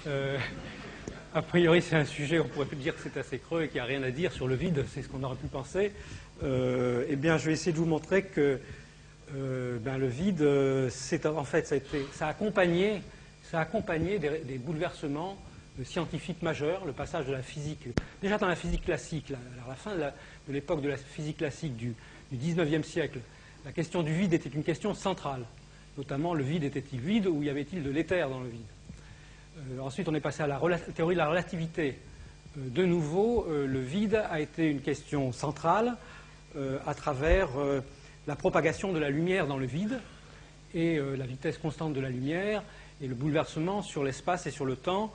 A priori, c'est un sujet, on pourrait dire que c'est assez creux et qu'il n'y a rien à dire sur le vide, c'est ce qu'on aurait pu penser. Eh bien, je vais essayer de vous montrer que le vide, en fait, ça a accompagné des bouleversements scientifiques majeurs, le passage de la physique, déjà dans la physique classique, à la fin de l'époque de la physique classique du XIXe siècle, la question du vide était une question centrale. Notamment, le vide était-il vide ou y avait-il de l'éther dans le vide? Ensuite, on est passé à la théorie de la relativité. De nouveau, le vide a été une question centrale à travers la propagation de la lumière dans le vide et la vitesse constante de la lumière et le bouleversement sur l'espace et sur le temps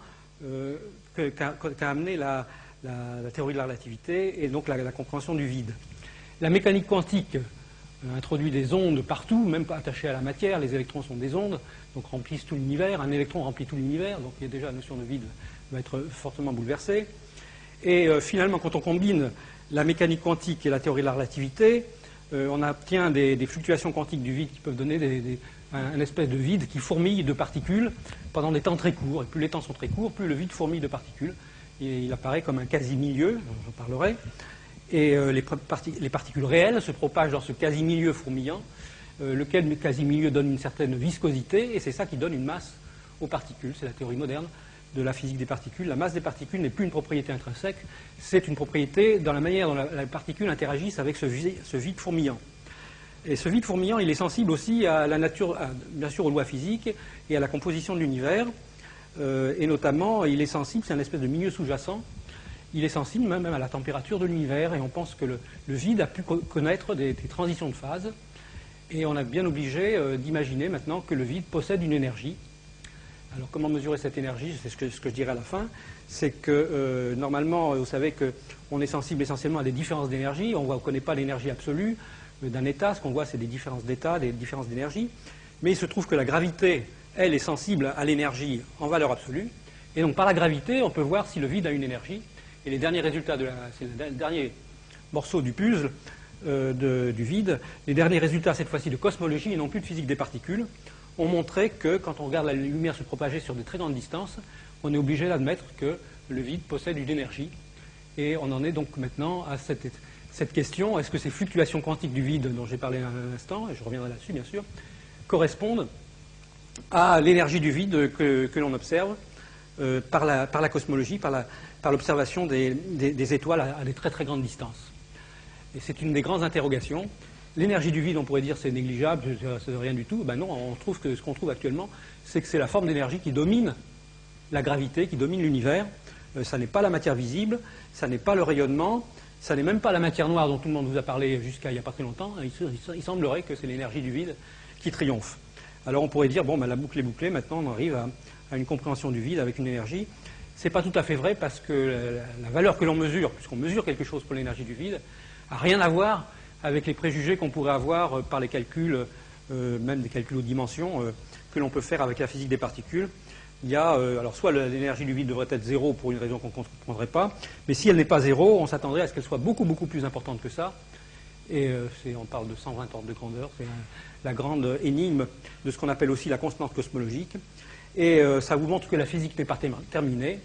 qu'a amené la théorie de la relativité et donc la compréhension du vide. La mécanique quantique introduit des ondes partout, même pas attachées à la matière. Les électrons sont des ondes, donc remplissent tout l'univers. Un électron remplit tout l'univers, donc il y a déjà la notion de vide va être fortement bouleversée. Et finalement, quand on combine la mécanique quantique et la théorie de la relativité, on obtient des fluctuations quantiques du vide qui peuvent donner un espèce de vide qui fourmille de particules pendant des temps très courts. Et plus les temps sont très courts, plus le vide fourmille de particules. Et il apparaît comme un quasi-milieu, j'en parlerai. Et les particules réelles se propagent dans ce quasi-milieu fourmillant, lequel quasi-milieu donne une certaine viscosité, et c'est ça qui donne une masse aux particules. C'est la théorie moderne de la physique des particules. La masse des particules n'est plus une propriété intrinsèque, c'est une propriété dans la manière dont la particule interagisse avec ce vide fourmillant. Et ce vide fourmillant, il est sensible aussi à la nature, bien sûr aux lois physiques et à la composition de l'univers, et notamment, il est sensible, c'est un espèce de milieu sous-jacent. Il est sensible même à la température de l'univers, et on pense que le vide a pu connaître des transitions de phase, et on a bien obligé d'imaginer maintenant que le vide possède une énergie. Alors comment mesurer cette énergie? C'est ce que je dirai à la fin. C'est que normalement, vous savez qu'on est sensible essentiellement à des différences d'énergie. On ne connaît pas l'énergie absolue d'un état. Ce qu'on voit, c'est des différences d'état, des différences d'énergie. Mais il se trouve que la gravité, elle, est sensible à l'énergie en valeur absolue. Et donc par la gravité, on peut voir si le vide a une énergie. Et les derniers résultats, c'est le dernier morceau du puzzle du vide, les derniers résultats, cette fois-ci de cosmologie et non plus de physique des particules, ont montré que quand on regarde la lumière se propager sur de très grandes distances, on est obligé d'admettre que le vide possède une énergie. Et on en est donc maintenant à cette question, est-ce que ces fluctuations quantiques du vide dont j'ai parlé un instant, et je reviendrai là-dessus bien sûr, correspondent à l'énergie du vide que l'on observe par la cosmologie, par l'observation des étoiles à des très très grandes distances. Et c'est une des grandes interrogations. L'énergie du vide, on pourrait dire c'est négligeable, c'est rien du tout. Ben non, on trouve que ce qu'on trouve actuellement, c'est que c'est la forme d'énergie qui domine la gravité, qui domine l'univers. Ça n'est pas la matière visible, ça n'est pas le rayonnement, ça n'est même pas la matière noire dont tout le monde vous a parlé jusqu'à il n'y a pas très longtemps. Il semblerait que c'est l'énergie du vide qui triomphe. Alors on pourrait dire, bon, ben, la boucle est bouclée, maintenant on arrive à une compréhension du vide avec une énergie. Ce n'est pas tout à fait vrai parce que la valeur que l'on mesure, puisqu'on mesure quelque chose pour l'énergie du vide, n'a rien à voir avec les préjugés qu'on pourrait avoir par les calculs, même des calculs aux dimensions, que l'on peut faire avec la physique des particules. Il y a, alors soit l'énergie du vide devrait être zéro pour une raison qu'on ne comprendrait pas, mais si elle n'est pas zéro, on s'attendrait à ce qu'elle soit beaucoup, beaucoup plus importante que ça. Et on parle de 120 ordres de grandeur, c'est la grande énigme de ce qu'on appelle aussi la constante cosmologique. Et ça vous montre que la physique n'est pas terminée.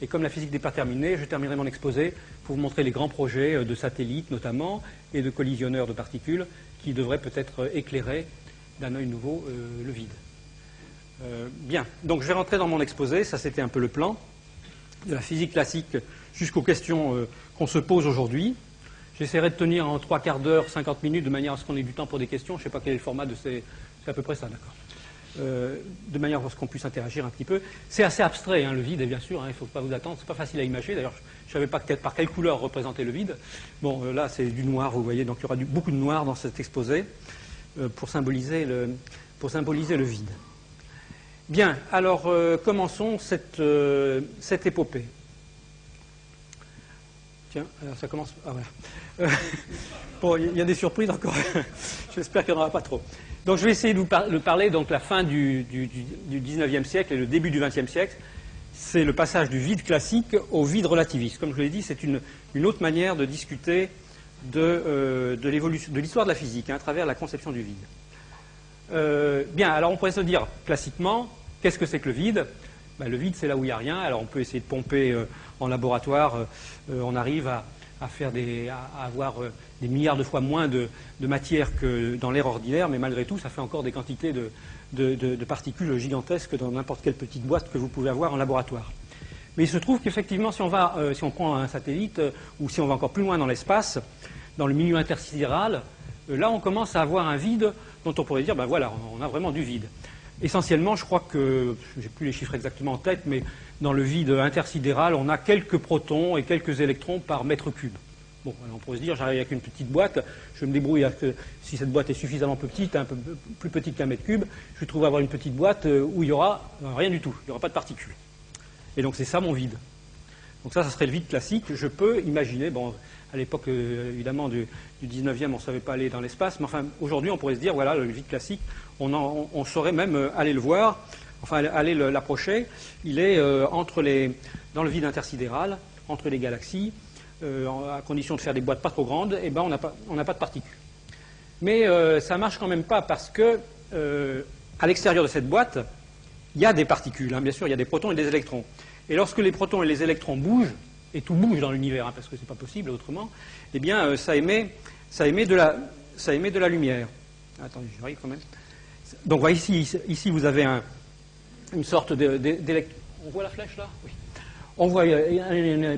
Et comme la physique n'est pas terminée, je terminerai mon exposé pour vous montrer les grands projets de satellites notamment, et de collisionneurs de particules, qui devraient peut-être éclairer d'un œil nouveau le vide. Bien, donc je vais rentrer dans mon exposé, ça c'était un peu le plan de la physique classique jusqu'aux questions qu'on se pose aujourd'hui. J'essaierai de tenir en 3/4 d'heure, 50 minutes, de manière à ce qu'on ait du temps pour des questions. Je ne sais pas quel est le format de ces... C'est à peu près ça, d'accord. De manière à ce qu'on puisse interagir un petit peu. C'est assez abstrait, hein, le vide, et bien sûr, hein, il ne faut pas vous attendre, c'est pas facile à imaginer. D'ailleurs, je ne savais pas par quelle couleur représenter le vide. Bon, là, c'est du noir, vous voyez, donc il y aura beaucoup de noir dans cet exposé pour symboliser le vide. Bien, alors, commençons cette épopée. Tiens, alors ça commence... Ah, voilà. Bon, il y a des surprises encore. J'espère qu'il n'y en aura pas trop. Donc je vais essayer de vous parler donc la fin du 19e siècle et le début du 20e siècle. C'est le passage du vide classique au vide relativiste. Comme je l'ai dit, c'est une autre manière de discuter de l'histoire de la physique, hein, à travers la conception du vide. Bien, alors on pourrait se dire classiquement, qu'est-ce que c'est que le vide? Ben, le vide, c'est là où il n'y a rien. Alors on peut essayer de pomper en laboratoire, on arrive à avoir des milliards de fois moins de matière que dans l'air ordinaire, mais malgré tout, ça fait encore des quantités de particules gigantesques dans n'importe quelle petite boîte que vous pouvez avoir en laboratoire. Mais il se trouve qu'effectivement, si on prend un satellite, ou si on va encore plus loin dans l'espace, dans le milieu intersidéral, là on commence à avoir un vide dont on pourrait dire, ben voilà, on a vraiment du vide. Essentiellement, je crois que, je n'ai plus les chiffres exactement en tête, mais dans le vide intersidéral, on a quelques protons et quelques électrons par mètre cube. Bon, alors on pourrait se dire, j'arrive avec une petite boîte, je me débrouille, si cette boîte est suffisamment petite, un peu plus petite qu'un mètre cube, je vais trouver avoir une petite boîte où il n'y aura rien du tout, il n'y aura pas de particules. Et donc c'est ça mon vide. Donc ça serait le vide classique. Je peux imaginer, bon, à l'époque évidemment du 19e, on ne savait pas aller dans l'espace, mais enfin aujourd'hui on pourrait se dire, voilà, le vide classique, on saurait même aller le voir, enfin aller l'approcher. Il est dans le vide intersidéral, entre les galaxies, à condition de faire des boîtes pas trop grandes, et ben on n'a pas de particules. Mais ça marche quand même pas parce que à l'extérieur de cette boîte, il y a des particules, hein, bien sûr, il y a des protons et des électrons. Et lorsque les protons et les électrons bougent, et tout bouge dans l'univers, hein, parce que c'est pas possible autrement, eh bien ça émet de la lumière. Attendez, j'arrive quand même. Donc voilà, ici vous avez une sorte d'électron. On voit la flèche là? Oui. On voit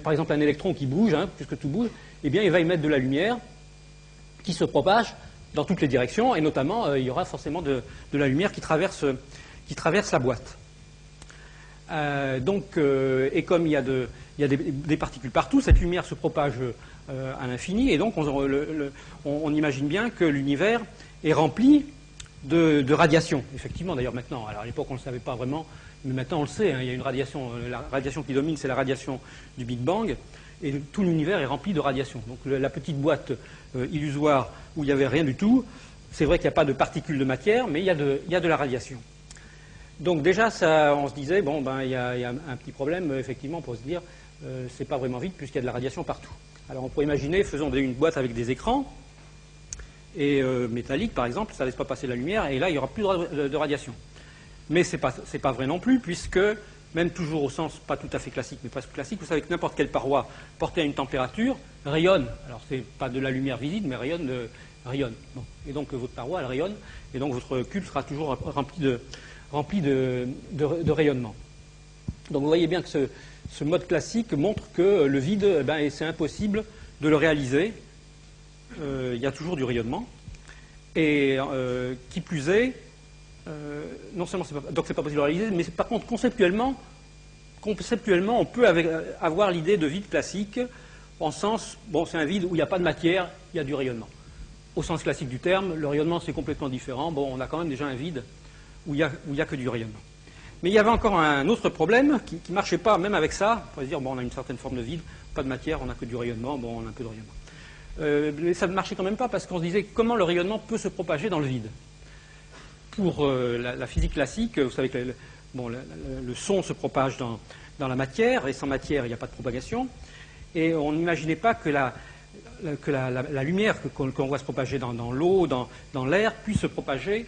par exemple un électron qui bouge, hein, puisque tout bouge, eh bien il va émettre de la lumière qui se propage dans toutes les directions, et notamment il y aura forcément de la lumière qui traverse la boîte. Et comme il y a des particules partout, cette lumière se propage à l'infini, et donc on imagine bien que l'univers est rempli de radiation. Effectivement, d'ailleurs maintenant, alors à l'époque on ne le savait pas vraiment, mais maintenant on le sait, hein, il y a une radiation, la radiation qui domine, c'est la radiation du Big Bang, et tout l'univers est rempli de radiation. Donc la petite boîte illusoire où il n'y avait rien du tout, c'est vrai qu'il n'y a pas de particules de matière, mais il y a de la radiation. Donc déjà, on se disait, bon, ben, il y a un petit problème, effectivement, pour se dire, c'est pas vraiment vide puisqu'il y a de la radiation partout. Alors on pourrait imaginer, faisons une boîte avec des écrans, et métalliques par exemple, ça ne laisse pas passer la lumière, et là il n'y aura plus de radiation. Mais c'est pas vrai non plus, puisque, même toujours au sens pas tout à fait classique, mais presque classique, vous savez que n'importe quelle paroi portée à une température rayonne. Alors c'est pas de la lumière visible, mais rayonne. Bon. Et donc votre paroi, elle rayonne, et donc votre cube sera toujours rempli de rayonnement. Donc vous voyez bien que ce mode classique montre que le vide, ben, c'est impossible de le réaliser. Il y a toujours du rayonnement. Et qui plus est, non seulement c'est pas possible de le réaliser, mais par contre conceptuellement on peut avoir l'idée de vide classique en sens, bon, c'est un vide où il n'y a pas de matière, il y a du rayonnement. Au sens classique du terme, le rayonnement c'est complètement différent. Bon, on a quand même déjà un vide où il n'y a que du rayonnement. Mais il y avait encore un autre problème qui ne marchait pas, même avec ça. On pourrait se dire, bon, on a une certaine forme de vide, pas de matière, on n'a que du rayonnement, bon, on a un peu de rayonnement. Mais ça ne marchait quand même pas parce qu'on se disait comment le rayonnement peut se propager dans le vide. Pour la physique classique, vous savez que le son se propage dans la matière, et sans matière, il n'y a pas de propagation. Et on n'imaginait pas que la lumière qu'on voit se propager dans l'eau, dans l'air, puisse se propager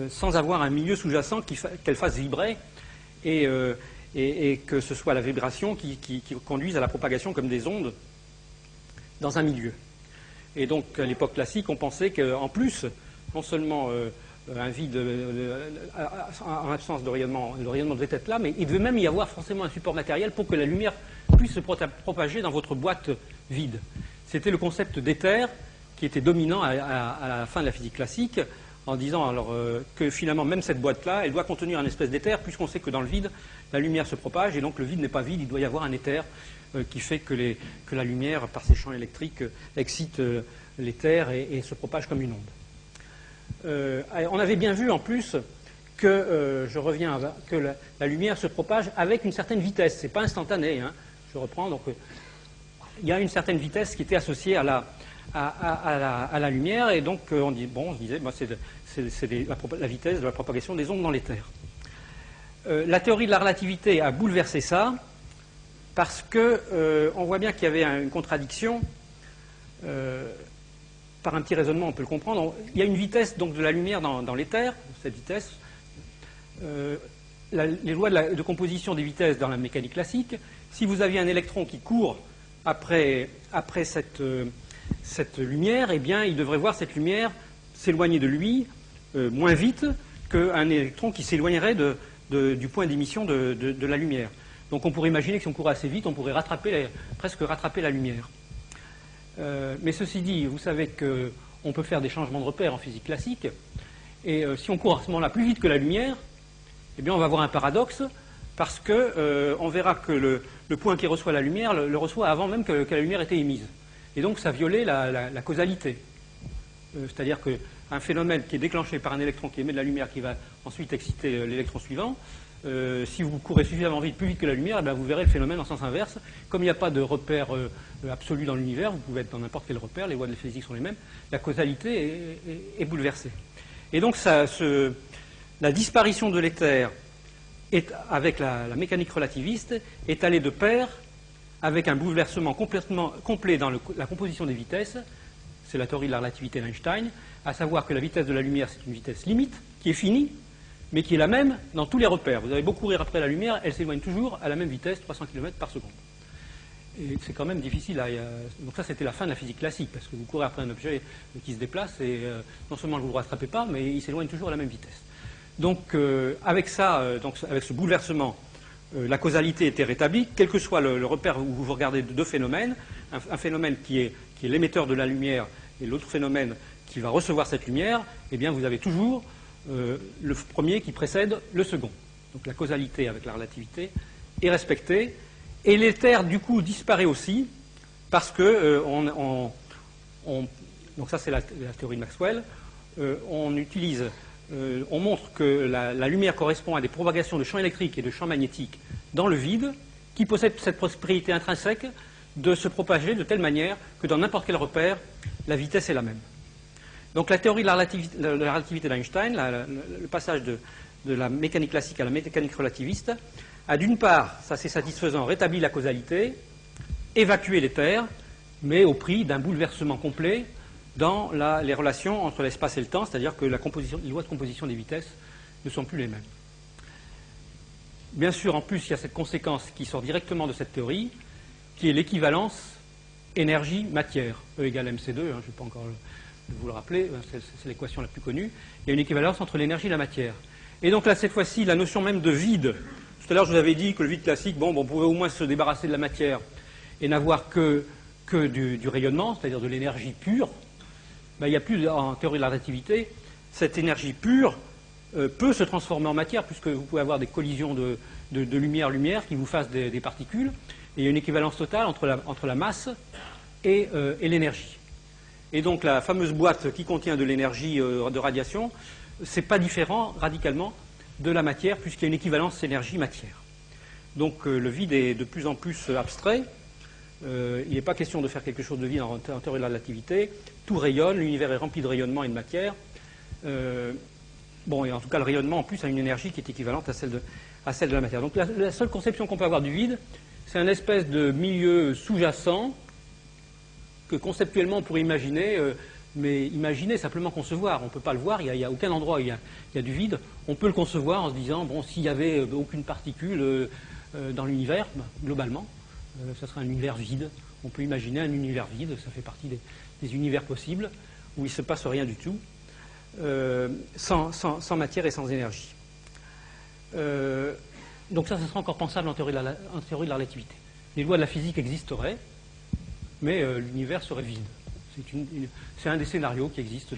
sans avoir un milieu sous-jacent qu'elle fasse vibrer et que ce soit la vibration qui conduise à la propagation comme des ondes dans un milieu. Et donc à l'époque classique, on pensait qu'en plus, non seulement un vide en absence de rayonnement, le rayonnement devait être là, mais il devait même y avoir forcément un support matériel pour que la lumière puisse se propager dans votre boîte vide. C'était le concept d'éther qui était dominant à la fin de la physique classique, en disant alors que finalement même cette boîte-là, elle doit contenir un espèce d'éther, puisqu'on sait que dans le vide, la lumière se propage, et donc le vide n'est pas vide, il doit y avoir un éther qui fait que la lumière, par ses champs électriques, excite l'éther et se propage comme une onde. On avait bien vu en plus que, que la lumière se propage avec une certaine vitesse, c'est pas instantané, hein. Je reprends, donc il y a une certaine vitesse qui était associée à la lumière, et donc on se disait, c'est la vitesse de la propagation des ondes dans l'éther. La théorie de la relativité a bouleversé ça, parce que on voit bien qu'il y avait une contradiction. Par un petit raisonnement, on peut le comprendre. Il y a une vitesse donc de la lumière dans l'éther, cette vitesse, les lois de composition des vitesses dans la mécanique classique, si vous aviez un électron qui court après cette lumière, eh bien, il devrait voir cette lumière s'éloigner de lui moins vite qu'un électron qui s'éloignerait du point d'émission de la lumière. Donc on pourrait imaginer que si on courait assez vite, on pourrait presque rattraper la lumière. Mais ceci dit, vous savez qu'on peut faire des changements de repère en physique classique, et si on court à ce moment-là plus vite que la lumière, eh bien on va avoir un paradoxe, parce qu'on verra que le point qui reçoit la lumière le reçoit avant même que la lumière ait été émise. Et donc ça violait la causalité. C'est-à-dire qu'un phénomène qui est déclenché par un électron qui émet de la lumière qui va ensuite exciter l'électron suivant, si vous courez suffisamment vite, plus vite que la lumière, eh bien vous verrez le phénomène en sens inverse. Comme il n'y a pas de repère absolu dans l'univers, vous pouvez être dans n'importe quel repère, les lois de la physique sont les mêmes, la causalité est bouleversée. Et donc la disparition de l'éther avec la mécanique relativiste est allée de pair avec un bouleversement complet dans la composition des vitesses. C'est la théorie de la relativité d'Einstein, à savoir que la vitesse de la lumière, c'est une vitesse limite, qui est finie, mais qui est la même dans tous les repères. Vous avez beau courir après la lumière, elle s'éloigne toujours à la même vitesse, 300 km par seconde. Et c'est quand même difficile. Donc ça, c'était la fin de la physique classique, parce que vous courez après un objet qui se déplace, et non seulement vous ne le rattrapez pas, mais il s'éloigne toujours à la même vitesse. Donc avec ce bouleversement, la causalité était rétablie, quel que soit le repère où vous regardez deux phénomènes, un phénomène qui est l'émetteur de la lumière et l'autre phénomène qui va recevoir cette lumière, eh bien vous avez toujours le premier qui précède le second. Donc la causalité avec la relativité est respectée, et l'éther du coup disparaît aussi, parce que donc ça c'est la théorie de Maxwell, on montre que la lumière correspond à des propagations de champs électriques et de champs magnétiques dans le vide, qui possèdent cette propriété intrinsèque de se propager de telle manière que dans n'importe quel repère, la vitesse est la même. Donc la théorie de la relativité d'Einstein, le passage de la mécanique classique à la mécanique relativiste, a d'une part, ça c'est satisfaisant, rétabli la causalité, évacué l'éther, mais au prix d'un bouleversement complet dans les relations entre l'espace et le temps, c'est-à-dire que les lois de composition des vitesses ne sont plus les mêmes. Bien sûr, en plus, il y a cette conséquence qui sort directement de cette théorie, qui est l'équivalence énergie-matière, E égale mc2, je ne vais pas encore vous le rappeler, c'est l'équation la plus connue. Il y a une équivalence entre l'énergie et la matière. Et donc là, cette fois-ci, la notion même de vide. Tout à l'heure, je vous avais dit que le vide classique, on pouvait au moins se débarrasser de la matière et n'avoir que du rayonnement, c'est-à-dire de l'énergie pure. Il n'y a plus, en théorie de la relativité, cette énergie pure peut se transformer en matière, puisque vous pouvez avoir des collisions de lumière-lumière qui vous fassent des particules, et il y a une équivalence totale entre la masse et l'énergie. Et donc la fameuse boîte qui contient de l'énergie de radiation, ce n'est pas différent radicalement de la matière, puisqu'il y a une équivalence énergie-matière. Donc le vide est de plus en plus abstrait. Il n'est pas question de faire quelque chose de vide en théorie de la relativité. Tout rayonne, l'univers est rempli de rayonnement et de matière. Et en tout cas, le rayonnement, en plus, a une énergie qui est équivalente à celle de la matière. Donc la seule conception qu'on peut avoir du vide, c'est un espèce de milieu sous-jacent que conceptuellement on pourrait imaginer, mais imaginer, simplement concevoir. On ne peut pas le voir, il n'y a aucun endroit où il y a du vide. On peut le concevoir en se disant, s'il n'y avait aucune particule dans l'univers, globalement, ça serait un univers vide. On peut imaginer un univers vide, ça fait partie des univers possibles, où il ne se passe rien du tout, sans matière et sans énergie. Donc ça sera encore pensable en théorie de la relativité. Les lois de la physique existeraient, mais l'univers serait vide. C'est un des scénarios qui existent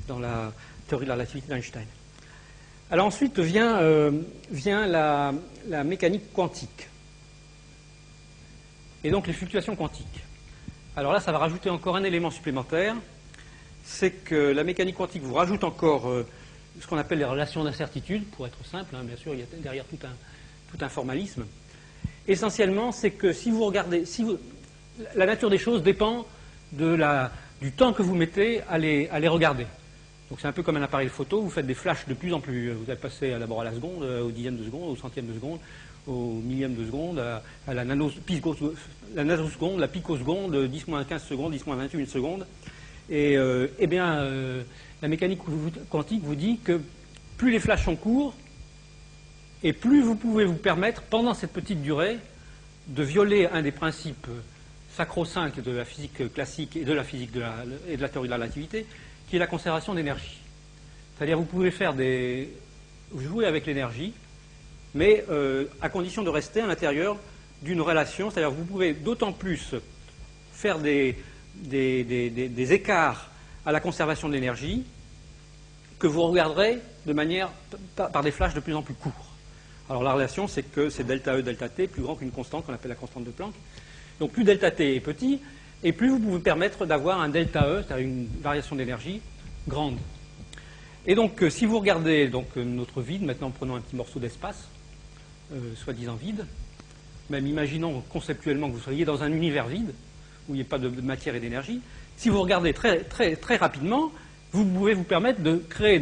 dans la théorie de la relativité d'Einstein. Alors ensuite vient la mécanique quantique. Et donc les fluctuations quantiques. Alors là, ça va rajouter encore un élément supplémentaire, c'est que la mécanique quantique vous rajoute encore ce qu'on appelle les relations d'incertitude, pour être simple, bien sûr, il y a derrière tout un formalisme. Essentiellement, c'est que si vous regardez, la nature des choses dépend du temps que vous mettez à les regarder. Donc c'est un peu comme un appareil photo, vous faites des flashs de plus en plus, vous allez passer d'abord à la seconde, au dixième de seconde, au centième de seconde, au millième de seconde, à la nanoseconde, la picoseconde, 10-15 secondes, 10-21 secondes. Et la mécanique quantique vous dit que plus les flashs sont courts, et plus vous pouvez vous permettre, pendant cette petite durée, de violer un des principes sacro-saints de la physique classique et de la physique et de la théorie de la relativité, qui est la conservation d'énergie. C'est-à-dire vous pouvez jouer avec l'énergie, mais à condition de rester à l'intérieur d'une relation, c'est-à-dire vous pouvez d'autant plus faire des écarts à la conservation de l'énergie que vous regarderez de manière par des flashs de plus en plus courts. Alors la relation, c'est que c'est delta E, delta T, plus grand qu'une constante qu'on appelle la constante de Planck. Donc plus delta T est petit, et plus vous pouvez permettre d'avoir un delta E, c'est-à-dire une variation d'énergie grande. Et donc si vous regardez notre vide, maintenant prenons un petit morceau d'espace, soi-disant vide, même imaginons conceptuellement que vous soyez dans un univers vide, où il n'y ait pas de matière et d'énergie, si vous regardez très rapidement, vous pouvez vous permettre de créer,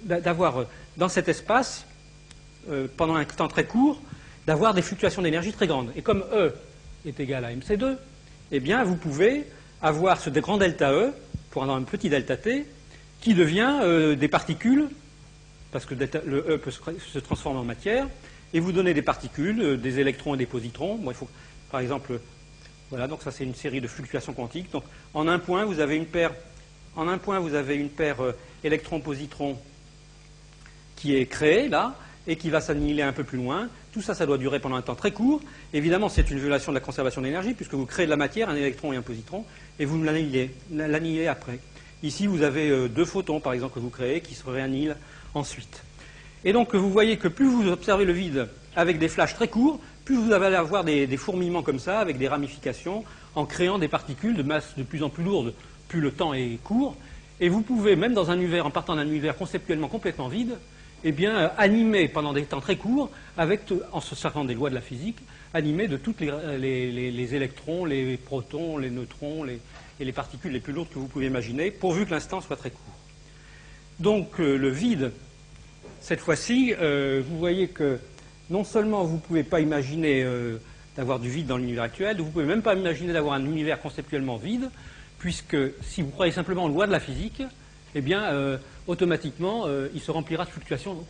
d'avoir dans cet espace, pendant un temps très court, d'avoir des fluctuations d'énergie très grandes. Et comme E est égal à MC2, eh bien vous pouvez avoir ce grand delta E, pour un petit delta T, qui devient des particules, parce que le E peut se transformer en matière, et vous donner des particules, des électrons et des positrons. Bon, il faut, par exemple, voilà, donc ça c'est une série de fluctuations quantiques. Donc en un point, vous avez une paire, électron-positron qui est créée là, et qui va s'annihiler un peu plus loin. Tout ça, ça doit durer pendant un temps très court. Évidemment, c'est une violation de la conservation d'énergie, puisque vous créez de la matière, un électron et un positron, et vous l'annihilez après. Ici, vous avez 2 photons, par exemple, que vous créez, qui se réannihilent ensuite. Et donc, vous voyez que plus vous observez le vide avec des flashs très courts, plus vous allez avoir des fourmillements comme ça, avec des ramifications, en créant des particules de masse de plus en plus lourde, plus le temps est court. Et vous pouvez, même dans un univers, en partant d'un univers conceptuellement complètement vide, eh bien, animer pendant des temps très courts, en se servant des lois de la physique, animer de tous les électrons, les protons, les neutrons et les particules les plus lourdes que vous pouvez imaginer, pourvu que l'instant soit très court. Donc le vide, cette fois-ci, vous voyez que non seulement vous ne pouvez pas imaginer d'avoir du vide dans l'univers actuel, vous ne pouvez même pas imaginer d'avoir un univers conceptuellement vide, puisque si vous croyez simplement aux lois de la physique, eh bien, automatiquement, il se remplira de fluctuations,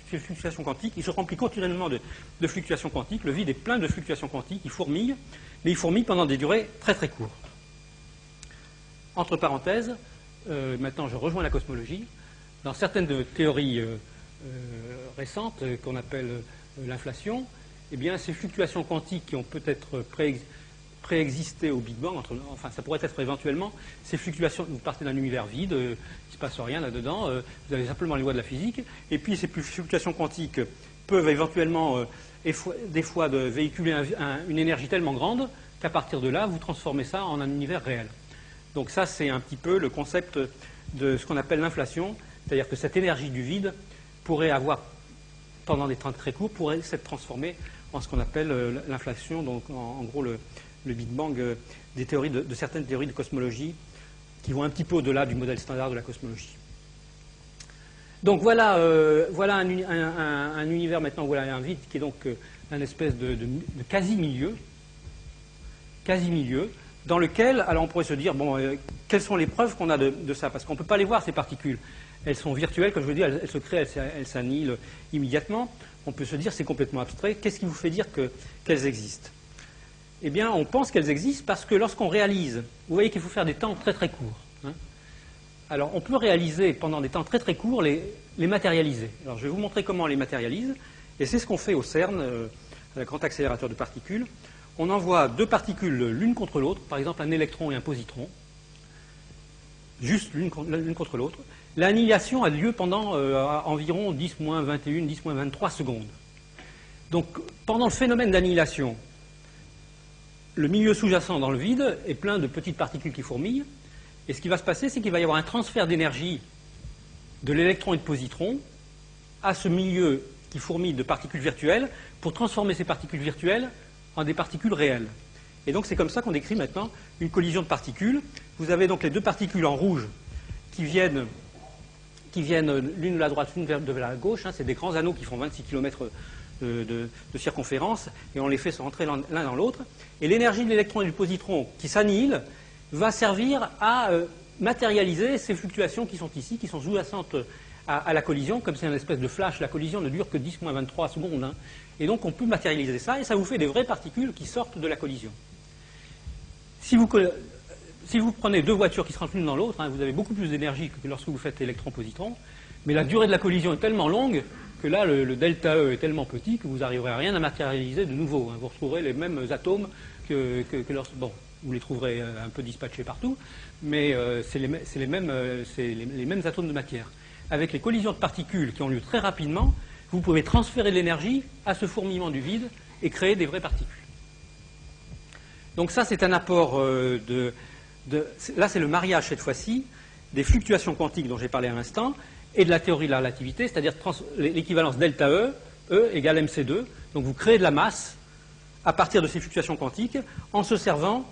fluctuations quantiques. Il se remplit continuellement de fluctuations quantiques. Le vide est plein de fluctuations quantiques. Il fourmille, mais il fourmille pendant des durées très très courtes. Entre parenthèses, maintenant je rejoins la cosmologie. Dans certaines théories récentes qu'on appelle l'inflation, eh bien, ces fluctuations quantiques qui ont peut-être préexisté au Big Bang, enfin ça pourrait être éventuellement ces fluctuations, vous partez d'un univers vide, il ne se passe rien là-dedans, vous avez simplement les lois de la physique, et puis ces fluctuations quantiques peuvent éventuellement des fois véhiculer une énergie tellement grande qu'à partir de là, vous transformez ça en un univers réel. Donc ça, c'est un petit peu le concept de ce qu'on appelle l'inflation, c'est-à-dire que cette énergie du vide pourrait avoir, pendant des temps très courts, pourrait s'être transformée en ce qu'on appelle l'inflation, donc en gros le Big Bang des théories de certaines théories de cosmologie qui vont un petit peu au-delà du modèle standard de la cosmologie. Donc voilà, un univers maintenant, voilà un vide qui est donc un espèce de quasi-milieu, dans lequel, alors on pourrait se dire, bon, quelles sont les preuves qu'on a de ça? Parce qu'on ne peut pas les voir, ces particules. Elles sont virtuelles, comme je veux dire, elles se créent, elles s'annihilent immédiatement. On peut se dire, c'est complètement abstrait. Qu'est-ce qui vous fait dire qu'elles existent? Eh bien, on pense qu'elles existent parce que lorsqu'on réalise, vous voyez qu'il faut faire des temps très très courts. Hein. Alors, on peut réaliser pendant des temps très très courts les matérialiser. Alors, je vais vous montrer comment on les matérialise. Et c'est ce qu'on fait au CERN, à la Grand Accélérateur de Particules. On envoie 2 particules l'une contre l'autre, par exemple un électron et un positron, juste l'une contre l'autre. L'annihilation a lieu pendant environ 10-21, 10-23 secondes. Donc, pendant le phénomène d'annihilation, le milieu sous-jacent dans le vide est plein de petites particules qui fourmillent. Et ce qui va se passer, c'est qu'il va y avoir un transfert d'énergie de l'électron et de positron à ce milieu qui fourmille de particules virtuelles pour transformer ces particules virtuelles en des particules réelles. Et donc c'est comme ça qu'on décrit maintenant une collision de particules. Vous avez donc les 2 particules en rouge qui viennent l'une de la droite, l'une de la gauche. Hein, c'est des grands anneaux qui font 26 km de circonférence, et on les fait se rentrer l'un dans l'autre. Et l'énergie de l'électron et du positron qui s'annihilent va servir à matérialiser ces fluctuations qui sont ici, qui sont sous-jacentes à la collision. Comme c'est une espèce de flash, la collision ne dure que 10-23 secondes. Hein. Et donc on peut matérialiser ça, et ça vous fait des vraies particules qui sortent de la collision. Si vous prenez deux voitures qui se rentrent l'une dans l'autre, hein, vous avez beaucoup plus d'énergie que lorsque vous faites électron-positron, mais la durée de la collision est tellement longue que là, le delta E est tellement petit que vous n'arriverez à rien à matérialiser de nouveau. Hein. Vous retrouverez les mêmes atomes que lorsque... Bon, vous les trouverez un peu dispatchés partout, mais c'est les mêmes atomes de matière. Avec les collisions de particules qui ont lieu très rapidement, vous pouvez transférer de l'énergie à ce fourmillement du vide et créer des vraies particules. Donc ça, c'est un apport là, c'est le mariage, cette fois-ci, des fluctuations quantiques dont j'ai parlé à l'instant, et de la théorie de la relativité, c'est-à-dire l'équivalence delta E égale mc2. Donc vous créez de la masse à partir de ces fluctuations quantiques, en se servant,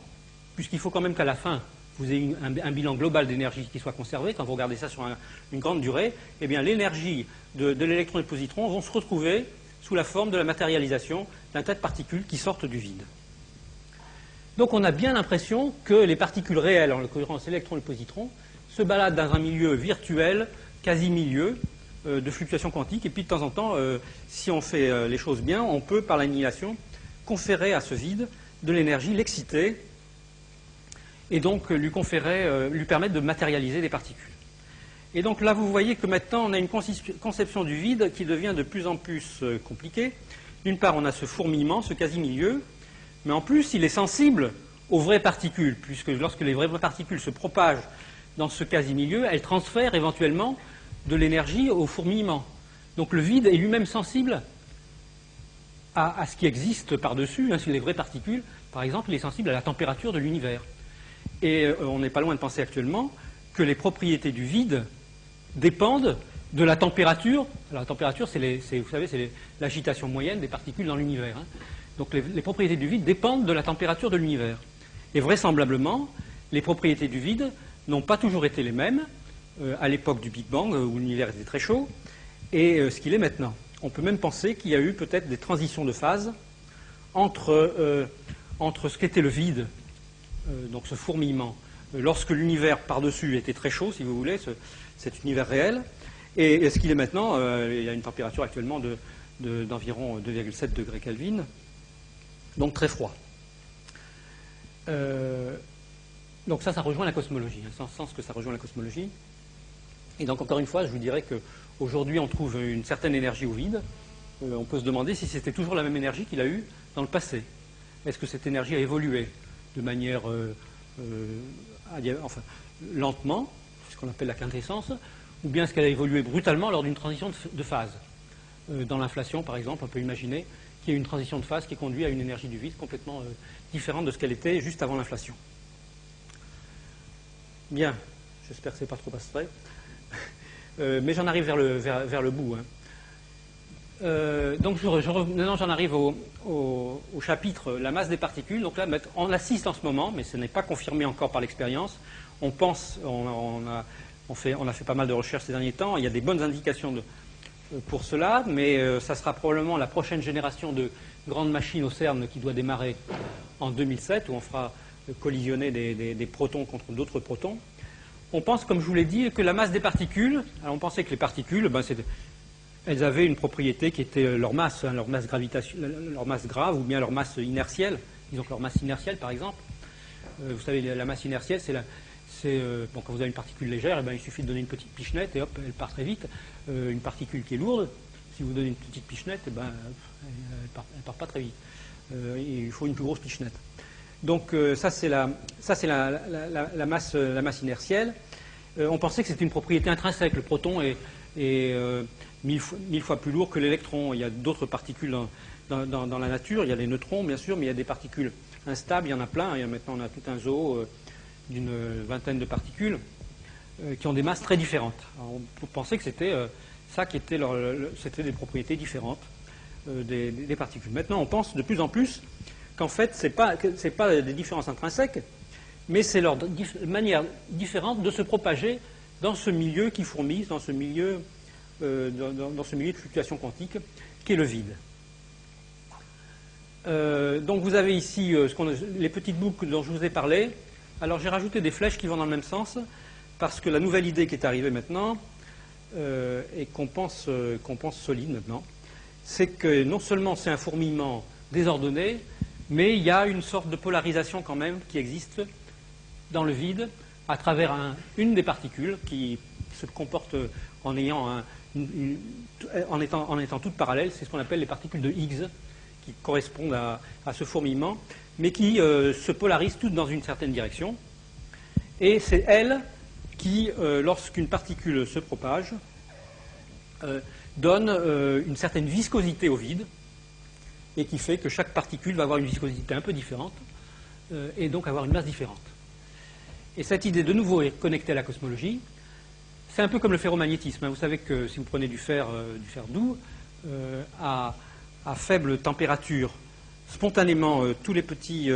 puisqu'il faut quand même qu'à la fin, vous ayez un bilan global d'énergie qui soit conservé. Quand vous regardez ça sur une grande durée, eh bien l'énergie de l'électron et du positron vont se retrouver sous la forme de la matérialisation d'un tas de particules qui sortent du vide. Donc on a bien l'impression que les particules réelles, en l'occurrence l'électron et le positron, se baladent dans un milieu virtuel, quasi-milieu, de fluctuations quantiques. Et puis de temps en temps, si on fait les choses bien, on peut, par l'annihilation, conférer à ce vide de l'énergie, l'exciter, et donc lui permettre de matérialiser des particules. Et donc là, vous voyez que maintenant, on a une conception du vide qui devient de plus en plus compliquée. D'une part, on a ce fourmillement, ce quasi-milieu, mais en plus, il est sensible aux vraies particules, puisque lorsque les vraies particules se propagent dans ce quasi-milieu, elles transfèrent éventuellement de l'énergie au fourmillement. Donc le vide est lui-même sensible à ce qui existe par-dessus, hein, sur les vraies particules. Par exemple, il est sensible à la température de l'univers. Et on n'est pas loin de penser actuellement que les propriétés du vide dépendent de la température. Alors la température, vous savez, c'est l'agitation moyenne des particules dans l'univers. Hein. Donc les propriétés du vide dépendent de la température de l'univers. Et vraisemblablement, les propriétés du vide n'ont pas toujours été les mêmes à l'époque du Big Bang, où l'univers était très chaud, et ce qu'il est maintenant. On peut même penser qu'il y a eu peut-être des transitions de phase entre ce qu'était le vide, donc ce fourmillement, lorsque l'univers par-dessus était très chaud, si vous voulez, cet univers réel, et ce qu'il est maintenant. Il y a une température actuellement d'environ 2,7 degrés Kelvin, donc très froid. Donc ça rejoint la cosmologie, hein, sans sens que ça rejoint la cosmologie. Et donc encore une fois, je vous dirais qu'aujourd'hui on trouve une certaine énergie au vide. On peut se demander si c'était toujours la même énergie qu'il a eue dans le passé. Est-ce que cette énergie a évolué de manière lentement, ce qu'on appelle la quintessence, ou bien est-ce qu'elle a évolué brutalement lors d'une transition de phase. Dans l'inflation, par exemple, on peut imaginer qu'il y a une transition de phase qui conduit à une énergie du vide complètement différente de ce qu'elle était juste avant l'inflation. Bien, j'espère que ce n'est pas trop abstrait. Mais j'en arrive vers le bout. Hein. Donc maintenant j'en arrive au chapitre la masse des particules. Donc là, on assiste en ce moment, mais ce n'est pas confirmé encore par l'expérience. On a fait pas mal de recherches ces derniers temps. Il y a des bonnes indications pour cela, mais ça sera probablement la prochaine génération de grandes machines au CERN qui doit démarrer en 2007, où on fera collisionner des protons contre d'autres protons. On pense, comme je vous l'ai dit, que la masse des particules, alors on pensait que les particules, elles avaient une propriété qui était leur masse, hein, leur masse grave, ou bien leur masse inertielle, disons que leur masse inertielle par exemple. Vous savez, la masse inertielle, quand vous avez une particule légère, il suffit de donner une petite pichenette et hop, elle part très vite. Une particule qui est lourde, si vous donnez une petite pichenette, elle part pas très vite. Il faut une plus grosse pichenette. Donc ça c'est la masse inertielle. On pensait que c'était une propriété intrinsèque. Le proton est 1000 fois plus lourd que l'électron. Il y a d'autres particules dans la nature. Il y a les neutrons, bien sûr, mais il y a des particules instables. Il y en a plein. Et maintenant, on a tout un zoo d'une vingtaine de particules qui ont des masses très différentes. Alors, on pensait que c'était ça qui était c'était des propriétés différentes des particules. Maintenant, on pense de plus en plus qu'en fait, ce n'est pas des différences intrinsèques, mais c'est leur manière différente de se propager dans ce milieu qui fourmille, dans ce milieu de fluctuation quantique, qui est le vide. Donc vous avez ici les petites boucles dont je vous ai parlé. Alors j'ai rajouté des flèches qui vont dans le même sens, parce que la nouvelle idée qui est arrivée maintenant, et qu'on pense solide maintenant, c'est que non seulement c'est un fourmillement désordonné, mais il y a une sorte de polarisation quand même qui existe dans le vide à travers une des particules qui se comporte en étant toutes parallèles. C'est ce qu'on appelle les particules de Higgs, qui correspondent à ce fourmillement, mais qui se polarisent toutes dans une certaine direction. Et c'est elles qui, lorsqu'une particule se propage, donne une certaine viscosité au vide, et qui fait que chaque particule va avoir une viscosité un peu différente, et donc avoir une masse différente. Et cette idée, de nouveau, est connectée à la cosmologie. C'est un peu comme le ferromagnétisme. Vous savez que si vous prenez du fer doux, à faible température, spontanément, tous les petits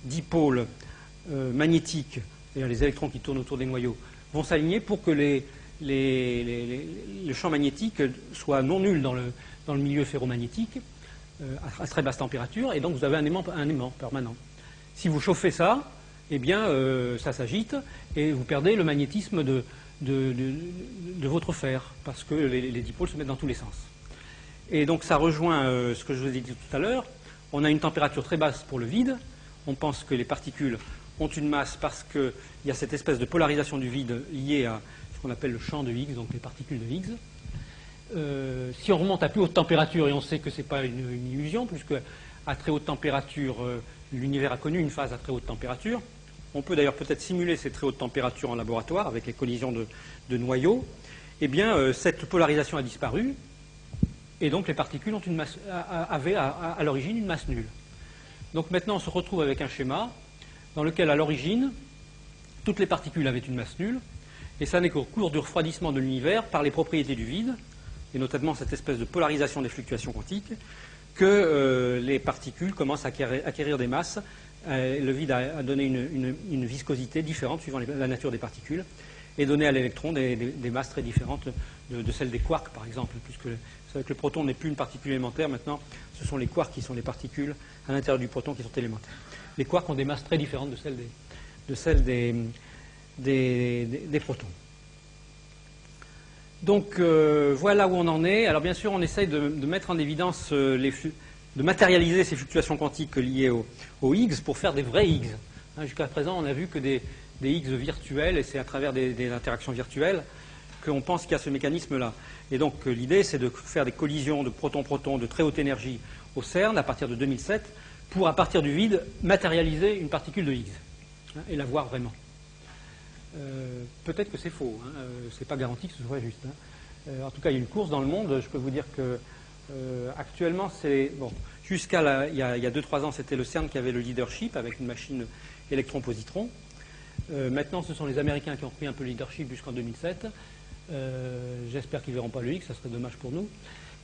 dipôles magnétiques, c'est-à-dire les électrons qui tournent autour des noyaux, vont s'aligner pour que le champ magnétique soit non nul dans le milieu ferromagnétique, à très basse température, et donc vous avez un aimant permanent. Si vous chauffez ça, eh bien, ça s'agite, et vous perdez le magnétisme de votre fer, parce que les dipôles se mettent dans tous les sens. Et donc ça rejoint ce que je vous ai dit tout à l'heure. On a une température très basse pour le vide. On pense que les particules ont une masse parce qu'il y a cette espèce de polarisation du vide liée à ce qu'on appelle le champ de Higgs, donc les particules de Higgs. Si on remonte à plus haute température, et on sait que ce n'est pas une illusion, puisque à très haute température, l'univers a connu une phase à très haute température. On peut d'ailleurs peut-être simuler ces très hautes températures en laboratoire avec les collisions de noyaux. Eh bien, cette polarisation a disparu, et donc les particules ont avaient à l'origine une masse nulle. Donc maintenant, on se retrouve avec un schéma dans lequel, à l'origine, toutes les particules avaient une masse nulle, et ça n'est qu'au cours du refroidissement de l'univers, par les propriétés du vide, et notamment cette espèce de polarisation des fluctuations quantiques, que les particules commencent à acquérir des masses. Le vide a donné une viscosité différente suivant la nature des particules, et donné à l'électron des masses très différentes de celles des quarks, par exemple, puisque vous savez que le proton n'est plus une particule élémentaire, maintenant ce sont les quarks qui sont les particules à l'intérieur du proton qui sont élémentaires. Les quarks ont des masses très différentes de celles des protons. Donc voilà où on en est. Alors bien sûr, on essaye de mettre en évidence de matérialiser ces fluctuations quantiques liées aux Higgs pour faire des vrais Higgs. Jusqu'à présent, on a vu que des Higgs virtuels, et c'est à travers des interactions virtuelles qu'on pense qu'il y a ce mécanisme-là. Et donc l'idée, c'est de faire des collisions de protons-protons de très haute énergie au CERN à partir de 2007 pour, à partir du vide, matérialiser une particule de Higgs et la voir vraiment. Peut-être que c'est faux, c'est pas garanti que ce soit juste. En tout cas, il y a une course dans le monde. Je peux vous dire que actuellement, jusqu'à il y a 2-3 ans, c'était le CERN qui avait le leadership avec une machine électron-positron. Maintenant, ce sont les Américains qui ont pris un peu le leadership jusqu'en 2007. J'espère qu'ils ne verront pas le X, ça serait dommage pour nous.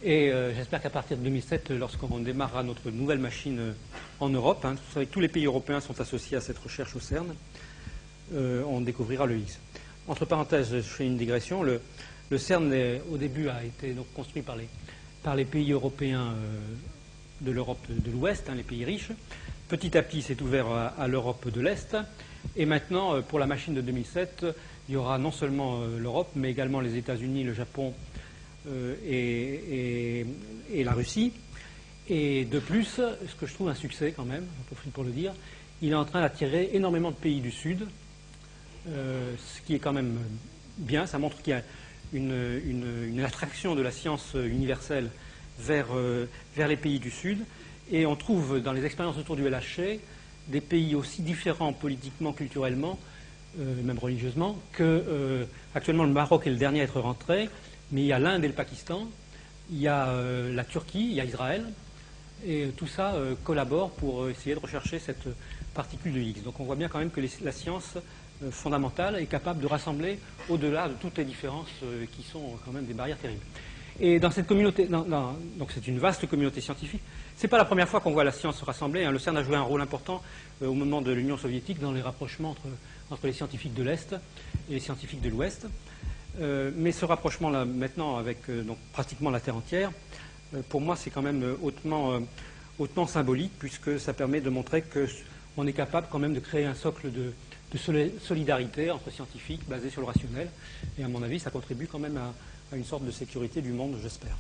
Et j'espère qu'à partir de 2007, lorsqu'on démarrera notre nouvelle machine en Europe, vous savez que tous les pays européens sont associés à cette recherche au CERN, on découvrira le X. Entre parenthèses, je fais une digression. Le CERN, au début, a été donc construit par les pays européens de l'Europe de l'Ouest, les pays riches. Petit à petit, c'est ouvert à l'Europe de l'Est. Et maintenant, pour la machine de 2007, il y aura non seulement l'Europe, mais également les États-Unis, le Japon et la Russie. Et de plus, ce que je trouve un succès quand même, j'en profite pour le dire, il est en train d'attirer énormément de pays du Sud, ce qui est quand même bien. Ça montre qu'il y a une attraction de la science universelle vers les pays du Sud. Et on trouve dans les expériences autour du LHC des pays aussi différents politiquement, culturellement, même religieusement, que actuellement le Maroc est le dernier à être rentré, mais il y a l'Inde et le Pakistan, il y a la Turquie, il y a Israël, et tout ça collabore pour essayer de rechercher cette particule de Higgs. Donc on voit bien quand même que la science fondamentale est capable de rassembler au-delà de toutes les différences qui sont quand même des barrières terribles. Et dans cette communauté, donc c'est une vaste communauté scientifique. C'est pas la première fois qu'on voit la science se rassembler. Le CERN a joué un rôle important au moment de l'Union soviétique dans les rapprochements entre les scientifiques de l'Est et les scientifiques de l'Ouest. Mais ce rapprochement-là, maintenant, avec donc pratiquement la Terre entière, pour moi, c'est quand même hautement symbolique, puisque ça permet de montrer qu'on est capable quand même de créer un socle de solidarité entre scientifiques basé sur le rationnel. Et à mon avis, ça contribue quand même à une sorte de sécurité du monde, j'espère.